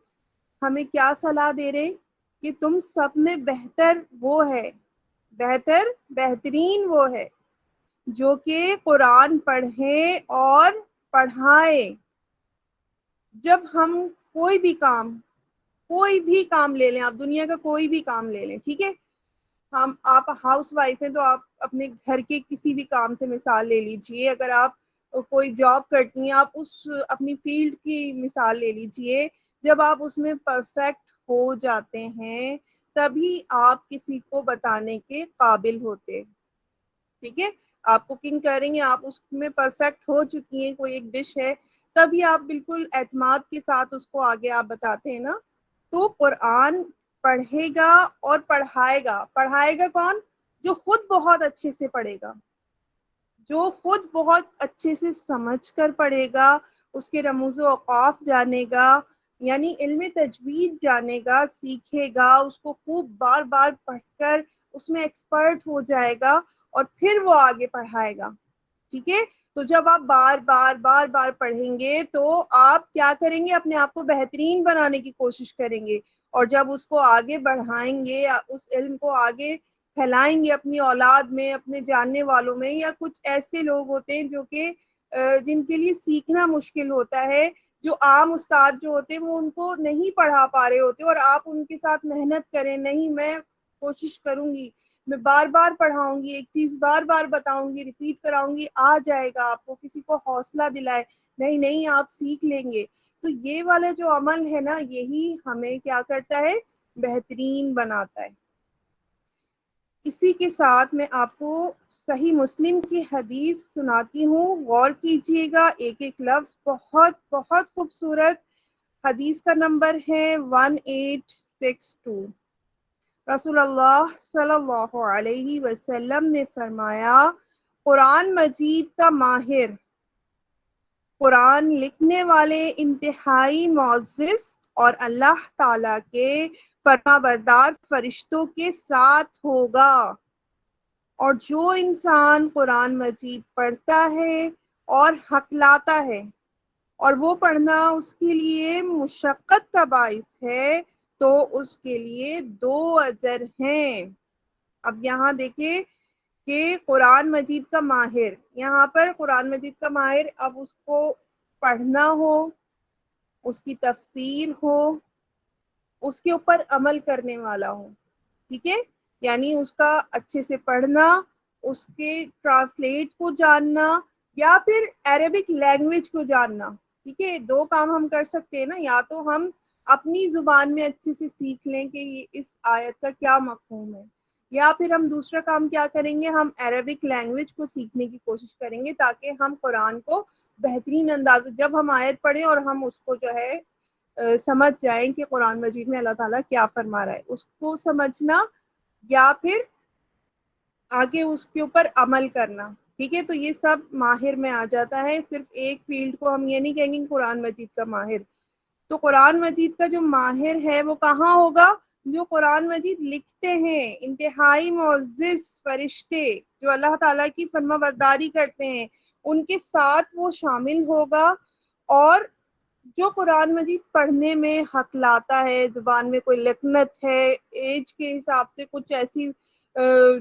ہمیں کیا صلاح دے رہے کہ تم سب میں بہتر وہ ہے، بہترین وہ ہے جو کہ قرآن پڑھے اور پڑھائے. جب ہم کوئی بھی کام لے لیں، آپ دنیا کا کوئی بھی کام لے لیں. ٹھیک ہے. آپ ہاؤس وائف ہیں تو آپ اپنے گھر کے کسی بھی کام سے مثال لے لیجئے. اگر آپ کوئی جاب کرتی ہیں، آپ اس اپنی فیلڈ کی مثال لے لیجئے. جب آپ اس میں پرفیکٹ ہو جاتے ہیں تبھی آپ کسی کو بتانے کے قابل ہوتے. ٹھیک ہے، آپ کوکنگ کر رہی ہیں، آپ اس میں پرفیکٹ ہو چکی ہیں، کوئی ایک ڈش ہے، تبھی آپ بالکل اعتماد کے ساتھ اس کو آگے آپ بتاتے ہیں نا. تو قرآن پڑھے گا اور پڑھائے گا. پڑھائے گا کون؟ جو خود بہت اچھے سے پڑھے گا، جو خود بہت اچھے سے سمجھ کر پڑھے گا، اس کے رموز و اوقاف جانے گا، یعنی علم تجوید جانے گا، سیکھے گا، اس کو خوب بار بار پڑھ کر اس میں ایکسپرٹ ہو جائے گا اور پھر وہ آگے پڑھائے گا. ٹھیک ہے، تو جب آپ بار بار پڑھیں گے تو آپ کیا کریں گے؟ اپنے آپ کو بہترین بنانے کی کوشش کریں گے، اور جب اس کو آگے بڑھائیں گے، اس علم کو آگے پھیلائیں گے اپنی اولاد میں، اپنے جاننے والوں میں، یا کچھ ایسے لوگ ہوتے ہیں جو کہ جن کے لیے سیکھنا مشکل ہوتا ہے، جو عام استاد جو ہوتے ہیں وہ ان کو نہیں پڑھا پا رہے ہوتے، اور آپ ان کے ساتھ محنت کریں، نہیں میں کوشش کروں گی، میں بار بار پڑھاؤں گی، ایک چیز بار بار بتاؤں گی، ریپیٹ کراؤں گی، آ جائے گا آپ کو. کسی کو حوصلہ دلائے، نہیں نہیں آپ سیکھ لیں گے. تو یہ والا جو عمل ہے نا، یہی ہمیں کیا کرتا ہے؟ بہترین بناتا ہے. اسی کے ساتھ میں آپ کو صحیح مسلم کی حدیث سناتی ہوں، غور کیجئے گا، ایک ایک لفظ بہت بہت خوبصورت. حدیث کا نمبر ہے 1862. رسول اللہ صلی اللہ علیہ وسلم نے فرمایا، قرآن مجید کا ماہر، قرآن لکھنے والے انتہائی معزز اور اللہ تعالی کے فرما بردار فرشتوں کے ساتھ ہوگا. اور جو انسان قرآن مجید پڑھتا ہے اور ہکلاتا ہے، اور وہ پڑھنا اس کے لیے مشقت کا باعث ہے، تو اس کے لیے 2 اجر ہیں. اب یہاں دیکھیں کہ قرآن مجید کا ماہر، یہاں پر قرآن مجید کا ماہر، اب اس کو پڑھنا ہو، اس کی تفسیر ہو، اس کے اوپر عمل کرنے والا ہو. ٹھیک ہے، یعنی اس کا اچھے سے پڑھنا، اس کے ٹرانسلیٹ کو جاننا، یا پھر عربک لینگویج کو جاننا. ٹھیک ہے، 2 کام ہم کر سکتے ہیں نا، یا تو ہم اپنی زبان میں اچھے سے سیکھ لیں کہ یہ اس آیت کا کیا مفہوم ہے، یا پھر ہم دوسرا کام کیا کریں گے؟ ہم عربک لینگویج کو سیکھنے کی کوشش کریں گے، تاکہ ہم قرآن کو بہترین انداز، جب ہم آیت پڑھیں اور ہم اس کو جو ہے سمجھ جائیں کہ قرآن مجید میں اللہ تعالیٰ کیا فرما رہا ہے، اس کو سمجھنا یا پھر آگے اس کے اوپر عمل کرنا. ٹھیک ہے، تو یہ سب ماہر میں آ جاتا ہے. صرف ایک فیلڈ کو ہم یہ نہیں کہیں گے قرآن مجید کا ماہر. تو قرآن مجید کا جو ماہر ہے وہ کہاں ہوگا؟ جو قرآن مجید لکھتے ہیں، انتہائی معزز فرشتے جو اللہ تعالیٰ کی فرما برداری کرتے ہیں، ان کے ساتھ وہ شامل ہوگا. اور جو قرآن مجید پڑھنے میں ہکلاتا ہے، زبان میں کوئی لکنت ہے، ایج کے حساب سے کچھ ایسی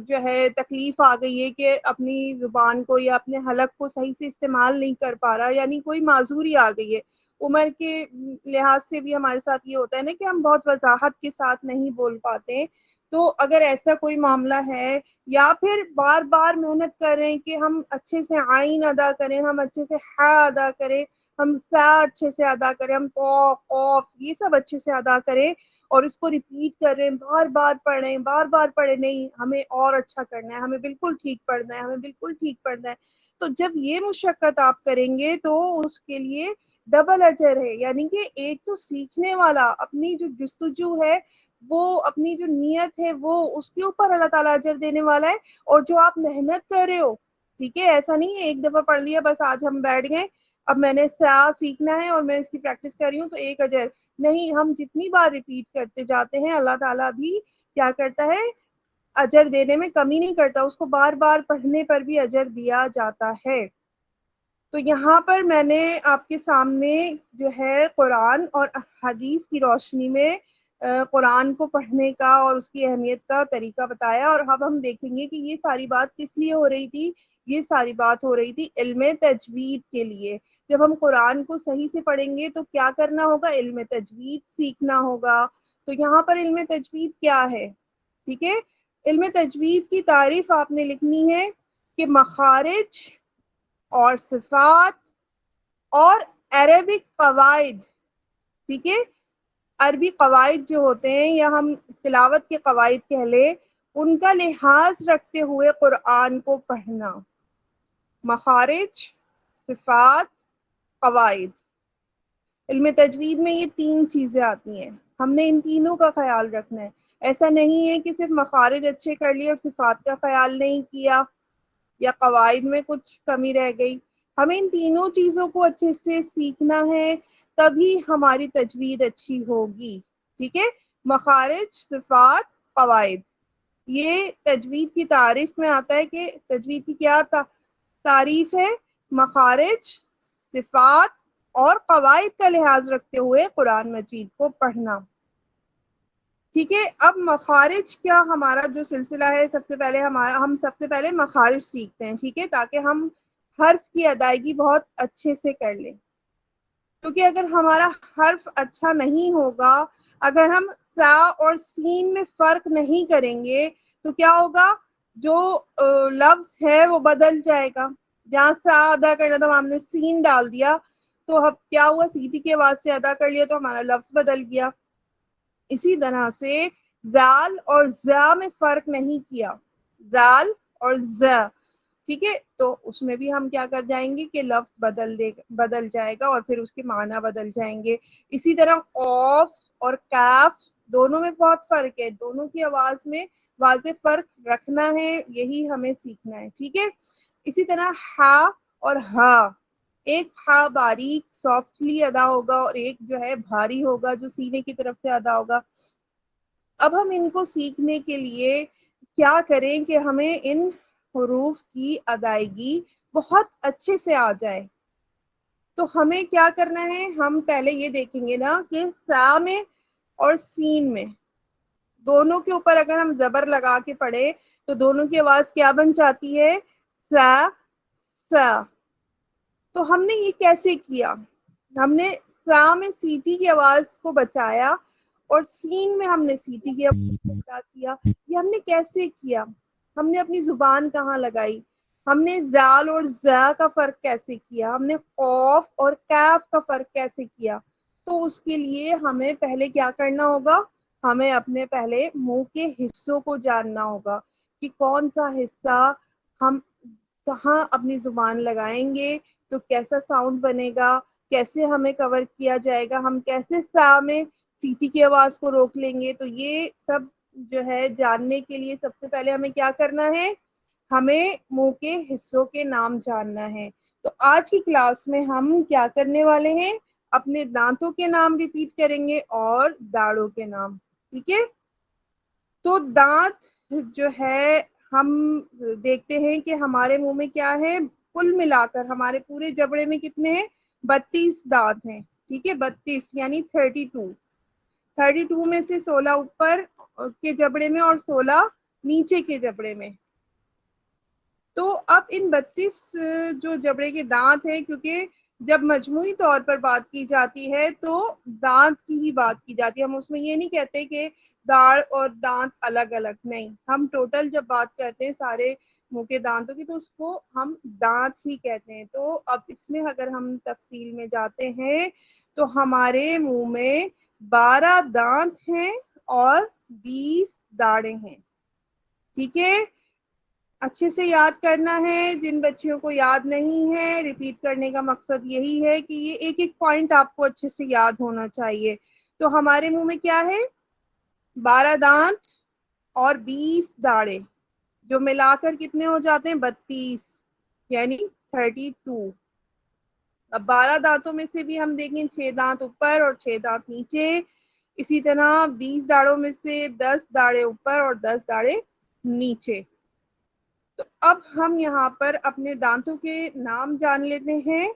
جو ہے تکلیف آ گئی ہے کہ اپنی زبان کو یا اپنے حلق کو صحیح سے استعمال نہیں کر پا رہا، یعنی کوئی معذوری آ گئی ہے، عمر کے لحاظ سے بھی ہمارے ساتھ یہ ہوتا ہے نا کہ ہم بہت وضاحت کے ساتھ نہیں بول پاتے. تو اگر ایسا کوئی معاملہ ہے، یا پھر بار بار محنت کر رہے ہیں کہ ہم اچھے سے عین ادا کریں، ہم اچھے سے ہا ادا کریں، ہم سا اچھے سے ادا کریں، ہم قوف یہ سب اچھے سے ادا کریں، اور اس کو ریپیٹ کر رہے ہیں، بار بار پڑھیں، نہیں ہمیں اور اچھا کرنا ہے، ہمیں بالکل ٹھیک پڑھنا ہے، ہمیں بالکل ٹھیک پڑھنا ہے. تو جب یہ مشقت آپ کریں گے تو اس کے لیے ڈبل اجر ہے. یعنی کہ ایک تو سیکھنے والا اپنی جو جستجو ہے، وہ اپنی جو نیت ہے، وہ اس کے اوپر اللہ تعالیٰ اجر دینے والا ہے. اور جو آپ محنت کر رہے ہو، ٹھیک ہے، ایسا نہیں ہے ایک دفعہ پڑھ لیا بس آج ہم بیٹھ گئے، اب میں نے سیکھنا ہے اور میں اس کی پریکٹس کر رہی ہوں تو 1 اجر نہیں. ہم جتنی بار ریپیٹ کرتے جاتے ہیں، اللہ تعالیٰ بھی کیا کرتا ہے؟ اجر دینے میں کمی نہیں کرتا، اس کو بار بار پڑھنے پر بھی اجر دیا جاتا ہے. تو یہاں پر میں نے آپ کے سامنے جو ہے قرآن اور حدیث کی روشنی میں قرآن کو پڑھنے کا اور اس کی اہمیت کا طریقہ بتایا. اور اب ہم دیکھیں گے کہ یہ ساری بات کس لیے ہو رہی تھی. یہ ساری بات ہو رہی تھی علم تجوید کے لیے. جب ہم قرآن کو صحیح سے پڑھیں گے تو کیا کرنا ہوگا؟ علم تجوید سیکھنا ہوگا. تو یہاں پر علم تجوید کیا ہے؟ ٹھیک ہے، علم تجوید کی تعریف آپ نے لکھنی ہے کہ مخارج اور صفات اور عربک قواعد، ٹھیک ہے، عربی قواعد جو ہوتے ہیں یا ہم تلاوت کے قواعد کہہ لیں، ان کا لحاظ رکھتے ہوئے قرآن کو پڑھنا. مخارج، صفات، قواعد. علم تجوید میں یہ 3 چیزیں آتی ہیں، ہم نے ان تینوں کا خیال رکھنا ہے. ایسا نہیں ہے کہ صرف مخارج اچھے کر لیے اور صفات کا خیال نہیں کیا یا قواعد میں کچھ کمی رہ گئی. ہمیں ان تینوں چیزوں کو اچھے سے سیکھنا ہے، تبھی ہماری تجوید اچھی ہوگی. ٹھیک ہے، مخارج، صفات، قواعد. یہ تجوید کی تعریف میں آتا ہے کہ تجوید کی کیا تعریف ہے؟ مخارج، صفات اور قواعد کا لحاظ رکھتے ہوئے قرآن مجید کو پڑھنا. ٹھیک ہے، اب مخارج کیا ہمارا جو سلسلہ ہے، سب سے پہلے ہم سب سے پہلے مخارج سیکھتے ہیں. ٹھیک ہے، تاکہ ہم حرف کی ادائیگی بہت اچھے سے کر لیں. کیونکہ اگر ہمارا حرف اچھا نہیں ہوگا، اگر ہم سا اور سین میں فرق نہیں کریں گے تو کیا ہوگا؟ جو لفظ ہے وہ بدل جائے گا. جہاں سا ادا کرنا تھا ہم نے سین ڈال دیا، تو اب کیا ہوا؟ سیٹی کی آواز سے ادا کر لیا تو ہمارا لفظ بدل گیا. اسی طرح سے زال اور زا میں فرق نہیں کیا، زال اور زا. ٹھیک ہے، تو اس میں بھی ہم کیا کر جائیں گے کہ لفظ بدل جائے گا اور پھر اس کے معنی بدل جائیں گے. اسی طرح قوف اور کاف دونوں میں بہت فرق ہے، دونوں کی آواز میں واضح فرق رکھنا ہے، یہی ہمیں سیکھنا ہے. ٹھیک ہے، اسی طرح ہا اور ہا، ایک ہا باریک سافٹلی ادا ہوگا اور ایک جو ہے بھاری ہوگا جو سینے کی طرف سے ادا ہوگا. اب ہم ان کو سیکھنے کے لیے کیا کریں کہ ہمیں ان حروف کی ادائیگی بہت اچھے سے آ جائے. تو ہمیں کیا کرنا ہے؟ ہم پہلے یہ دیکھیں گے نا کہ سا میں اور سین میں دونوں کے اوپر اگر ہم زبر لگا کے پڑھے تو دونوں کی آواز کیا بن جاتی ہے؟ سا سا. تو ہم نے یہ کیسے کیا؟ ہم نے سا میں سیٹی کی آواز کو بچایا اور سین میں ہم نے سیٹی کی آواز کو ادا کیا. یہ ہم نے کیسے کیا؟ ہم نے اپنی زبان کہاں لگائی؟ ہم نے زال اور زا کا فرق کیسے کیا؟ ہم نے قوف اور کاف کا فرق کیسے کیا؟ تو اس کے لیے ہمیں پہلے کیا کرنا ہوگا؟ ہمیں اپنے پہلے منہ کے حصوں کو جاننا ہوگا کہ کون سا حصہ ہم کہاں اپنی زبان لگائیں گے تو کیسا ساؤنڈ بنے گا، کیسے ہمیں کور کیا جائے گا، ہم کیسے سا میں سیٹی کی آواز کو روک لیں گے. تو یہ سب جو ہے جاننے کے لیے سب سے پہلے ہمیں کیا کرنا ہے؟ ہمیں منہ کے حصوں کے نام جاننا ہے. تو آج کی کلاس میں ہم کیا کرنے والے ہیں؟ اپنے دانتوں کے نام ریپیٹ کریں گے اور داڑوں کے نام. ٹھیک ہے، تو دانت جو ہے ہم دیکھتے ہیں کہ ہمارے منہ میں کیا ہے؟ کل ملا کر ہمارے پورے جبڑے میں کتنے ہیں؟ 32 دانت ہیں. ٹھیک ہے، 32 یعنی 32 میں سے 16 اوپر کے جبڑے میں اور 16 نیچے کے جبڑے میں. تو اب ان 32 جو جبڑے کے دانت ہیں، کیونکہ جب مجموعی طور پر بات کی جاتی ہے تو دانت کی ہی بات کی جاتی ہے، ہم اس میں یہ نہیں کہتے کہ داڑ اور دانت الگ الگ، نہیں، ہم ٹوٹل جب بات کرتے ہیں سارے منہ کے دانتوں کی تو اس کو ہم دانت ہی کہتے ہیں. تو اب اس میں اگر ہم تفصیل میں جاتے ہیں تو ہمارے منہ میں 12 دانت ہیں اور 20 داڑیں ہیں. ٹھیک ہے، اچھے سے یاد کرنا ہے. جن بچیوں کو یاد نہیں ہے، ریپیٹ کرنے کا مقصد یہی ہے کہ یہ ایک ایک پوائنٹ آپ کو اچھے سے یاد ہونا چاہیے. تو ہمارے منہ میں کیا ہے؟ 12 دانت اور 20 داڑیں، جو ملا کر کتنے ہو جاتے ہیں؟ 32 یعنی 32. اب 12 دانتوں میں سے بھی ہم دیکھیں 6 دانت اوپر اور 6 دانت نیچے. اسی طرح 20 داڑوں میں سے 10 داڑیں اوپر اور 10 داڑیں نیچے. تو اب ہم یہاں پر اپنے دانتوں کے نام جان لیتے ہیں.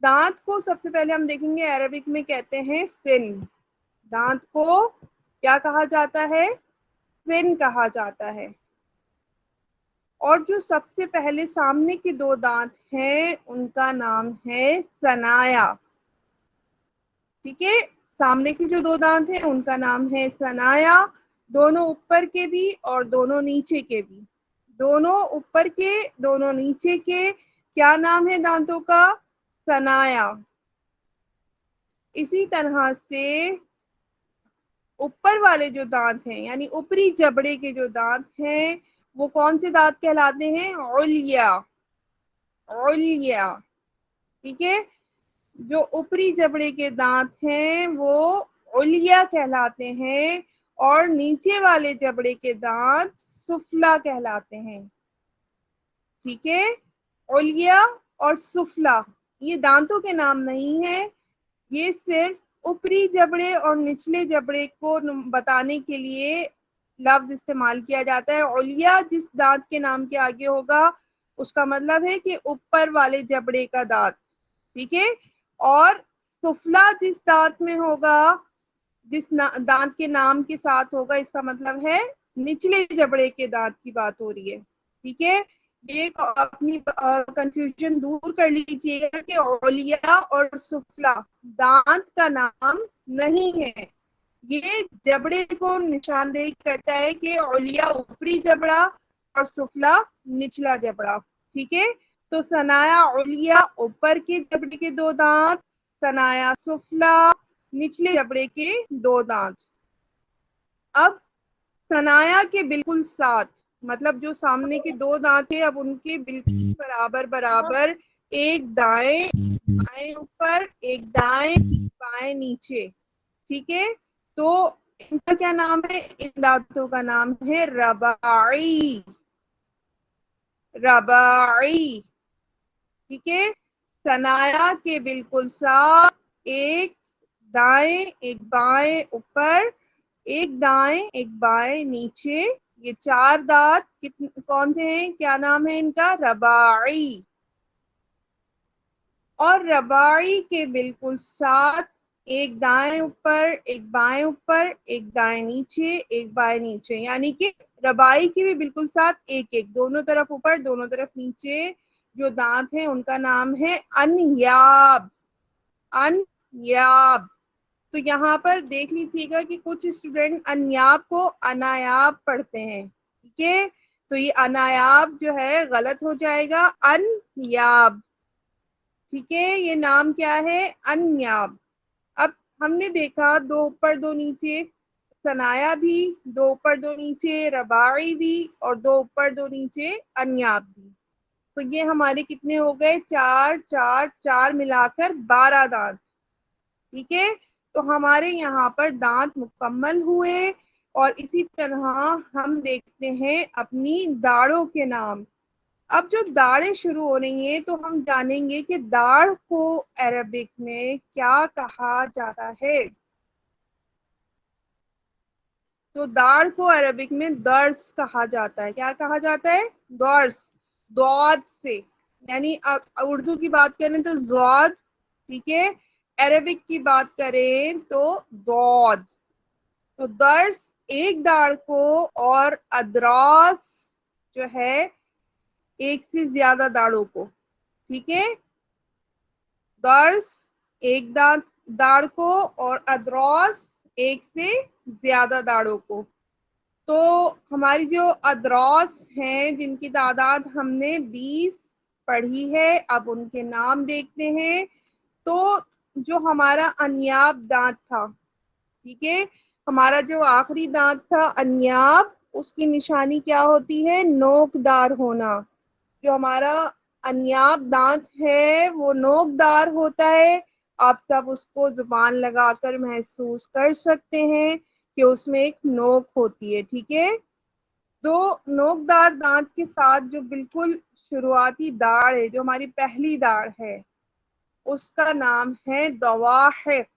دانت کو سب سے پہلے ہم دیکھیں گے عربک میں کہتے ہیں سن. دانت کو کیا کہا جاتا ہے؟ سن کہا جاتا ہے. اور جو سب سے پہلے سامنے کے 2 دانت ہیں ان کا نام ہے ثنایا. ٹھیک ہے، سامنے کے جو 2 دانت ہیں ان کا نام ہے ثنایا. دونوں اوپر کے بھی اور دونوں نیچے کے بھی. دونوں اوپر کے، دونوں نیچے کے کیا نام ہے دانتوں کا؟ ثنایا. اسی طرح سے اوپر والے جو دانت ہیں یعنی اوپری جبڑے کے جو دانت ہیں وہ کون سے دانت کہلاتے ہیں؟ علیا. علیا. ٹھیک ہے، جو اوپری جبڑے کے دانت ہیں وہ علیا کہلاتے ہیں اور نیچے والے جبڑے کے دانت سفلا کہلاتے ہیں. ٹھیک ہے، علیا اور سفلا یہ دانتوں کے نام نہیں ہیں، یہ صرف اوپری جبڑے اور نچلے جبڑے کو بتانے کے لیے لفظ استعمال کیا جاتا ہے. علیا جس دانت کے نام کے آگے ہوگا اس کا مطلب ہے کہ اوپر والے جبڑے کا دانت. ٹھیک ہے، اور سفلا جس دانت میں ہوگا، جس دانت کے نام کے ساتھ ہوگا، اس کا مطلب ہے نچلے جبڑے کے دانت کی بات ہو رہی ہے. ٹھیک ہے، یہ اپنی کنفیوژن دور کر لیجیے گا کہ علیا اور سفلا دانت کا نام نہیں ہے، یہ جبڑے کو نشاندہی کرتا ہے کہ علیا اوپری جبڑا اور سفلا نچلا جبڑا. ٹھیک ہے، تو ثنایا علیا اوپر کے جبڑے کے دو دانت، ثنایا سفلا نچلے جبڑے کے دو دانت. اب ثنایا کے بالکل ساتھ، مطلب جو سامنے کے دو دانت ہیں اب ان کے بالکل برابر برابر ایک دائیں بائیں اوپر ایک دائیں بائیں نیچے. ٹھیک ہے، تو ان کا کیا نام ہے؟ ان دانتوں کا نام ہے رباعی. رباعی. ٹھیک ہے، ثنایا کے بالکل ساتھ ایک دائیں ایک بائیں اوپر ایک دائیں ایک بائیں نیچے، یہ چار دانت کون سے ہیں؟ کیا نام ہے ان کا؟ رباعی. اور رباعی کے بالکل ساتھ ایک دائیں اوپر ایک بائیں اوپر ایک دائیں نیچے ایک بائیں نیچے، یعنی کہ رباعی کے بھی بالکل ساتھ ایک ایک، دونوں طرف اوپر دونوں طرف نیچے جو دانت ہیں ان کا نام ہے انیاب. انیاب. تو یہاں پر دیکھ لیجیے گا کہ کچھ اسٹوڈنٹ انیاب کو انایاب پڑھتے ہیں. ٹھیک ہے، تو یہ انایاب جو ہے غلط ہو جائے گا، انیاب. ٹھیک ہے، یہ نام کیا ہے؟ انیاب. اب ہم نے دیکھا دو اوپر دو نیچے، ثنایا بھی، دو اوپر دو نیچے رباعی بھی، اور دو اوپر دو نیچے انیاب بھی. تو یہ ہمارے کتنے ہو گئے؟ چار چار چار ملا کر 12 دانت. ٹھیک ہے، تو ہمارے یہاں پر دانت مکمل ہوئے. اور اسی طرح ہم دیکھتے ہیں اپنی داڑوں کے نام. اب جو داڑیں شروع ہو رہی ہیں تو ہم جانیں گے کہ داڑھ کو عربک میں کیا کہا جاتا ہے. تو داڑھ کو عربک میں درس کہا جاتا ہے. کیا کہا جاتا ہے؟ درس. ضاد سے، یعنی اردو کی بات کریں تو ضاد. ٹھیک ہے، عربک کی بات کریں تو ضاد. تو درس ایک داڑھ کو اور ادراس جو ہے ایک سے زیادہ داڑھوں کو. ٹھیک ہے، درس ایک داڑھ کو اور ادراس ایک سے زیادہ داڑھوں کو. تو ہماری جو ادراس ہیں جن کی تعداد ہم نے 20 پڑھی ہے، اب ان کے نام دیکھتے ہیں. تو جو ہمارا انیاب دانت تھا، ٹھیک ہے، ہمارا جو آخری دانت تھا انیاب، اس کی نشانی کیا ہوتی ہے؟ نوک دار ہونا. جو ہمارا انیاب دانت ہے وہ نوک دار ہوتا ہے. آپ سب اس کو زبان لگا کر محسوس کر سکتے ہیں کہ اس میں ایک نوک ہوتی ہے. ٹھیک ہے، تو نوک دار دانت کے ساتھ جو بالکل شروعاتی داڑھ ہے، جو ہماری پہلی داڑھ ہے، اس کا نام ہے ضواحک.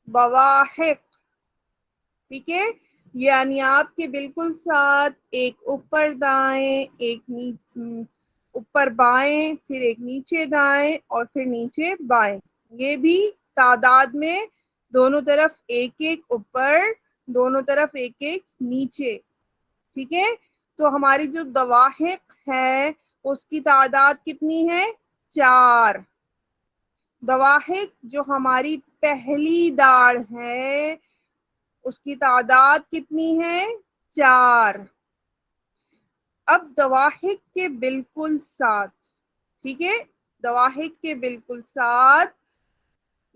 ضواحک. ٹھیک ہے، یہ انیاب کے بالکل ساتھ ایک اوپر دائیں ایک اوپر بائیں پھر ایک نیچے دائیں اور پھر نیچے بائیں، یہ بھی تعداد میں دونوں طرف ایک ایک اوپر دونوں طرف ایک ایک نیچے. ٹھیک ہے، تو ہماری جو ضواحک ہے اس کی تعداد کتنی ہے؟ 4. ضواحک جو ہماری پہلی داڑھ ہے اس کی تعداد کتنی ہے؟ 4. اب ضواحک کے بالکل ساتھ، ٹھیک ہے، ضواحک کے بالکل ساتھ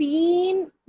3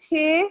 6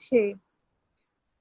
6।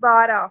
12।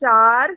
4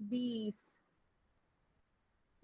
20,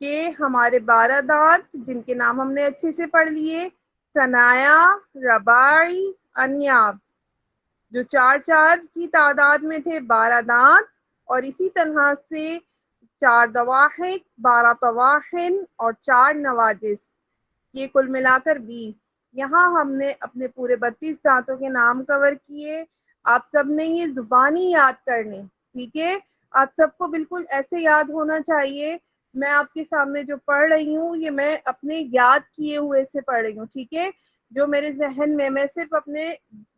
کہ ہمارے 12 دانت جن کے نام ہم نے اچھے سے پڑھ لیے، ثنایا، رباعی، انیاب، جو 4 کی تعداد میں تھے 12 دانت، اور اسی طرح سے 4 دواحق، 12 طواحن اور 4 نواجس، یہ کل ملا کر 20۔ یہاں ہم نے اپنے پورے 32 دانتوں کے نام کور کیے۔ آپ سب نے یہ زبانی یاد کرنے، ٹھیک ہے؟ آپ سب کو بالکل ایسے یاد ہونا چاہیے۔ میں آپ کے سامنے جو پڑھ رہی ہوں یہ میں اپنے یاد کیے ہوئے سے پڑھ رہی ہوں، ٹھیک ہے؟ جو میرے ذہن میں صرف اپنے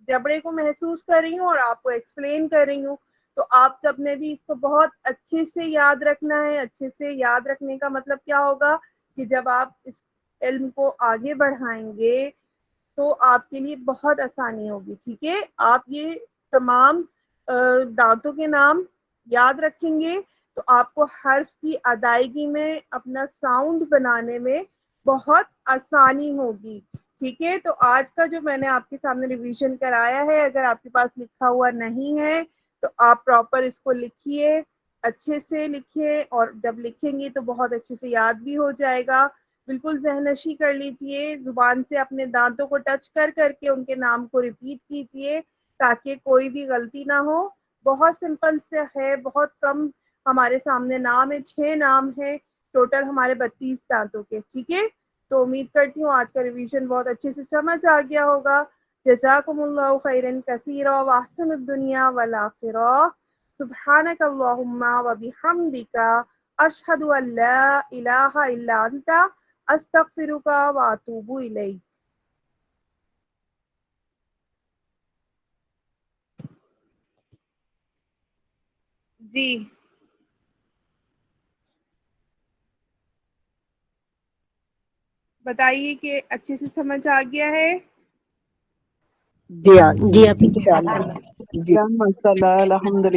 جبڑے کو محسوس کر رہی ہوں اور آپ کو ایکسپلین کر رہی ہوں۔ تو آپ سب نے بھی اس کو بہت اچھے سے یاد رکھنا ہے۔ اچھے سے یاد رکھنے کا مطلب کیا ہوگا کہ جب آپ اس علم کو آگے بڑھائیں گے تو آپ کے لیے بہت آسانی ہوگی، ٹھیک ہے؟ آپ یہ تمام دانتوں کے نام یاد رکھیں گے تو آپ کو حرف کی ادائیگی میں، اپنا ساؤنڈ بنانے میں بہت آسانی ہوگی، ٹھیک ہے؟ تو آج کا جو میں نے آپ کے سامنے ریویژن کرایا ہے، اگر آپ کے پاس لکھا ہوا نہیں ہے تو آپ پراپر اس کو لکھیے، اچھے سے لکھیے، اور جب لکھیں گے تو بہت اچھے سے یاد بھی ہو جائے گا۔ بالکل ذہن نشی کر لیجئے، زبان سے اپنے دانتوں کو ٹچ کر کر کے ان کے نام کو ریپیٹ کیجئے تاکہ کوئی بھی غلطی نہ ہو۔ بہت سمپل سے ہے، بہت کم ہمارے سامنے نام ہے، 6 نام ہے ٹوٹل ہمارے 32 دانتوں کے، ٹھیک ہے؟ تو امید کرتی ہوں آج کا ریویژن بہت اچھے سے سمجھ آ گیا ہوگا۔ جزاکم اللہ خیرا کثیرا واحسن الدنیا والآخرہ۔ سبحانک اللہم وبحمدک، اشہد ان لا الہ الا انت، استغفرک واتوب الیک۔ جی بتائیے کہ اچھے سے سمجھ آ گیا ہے؟ جی ہاں، جی آپ کی جی ماشاء اللہ الحمد للہ۔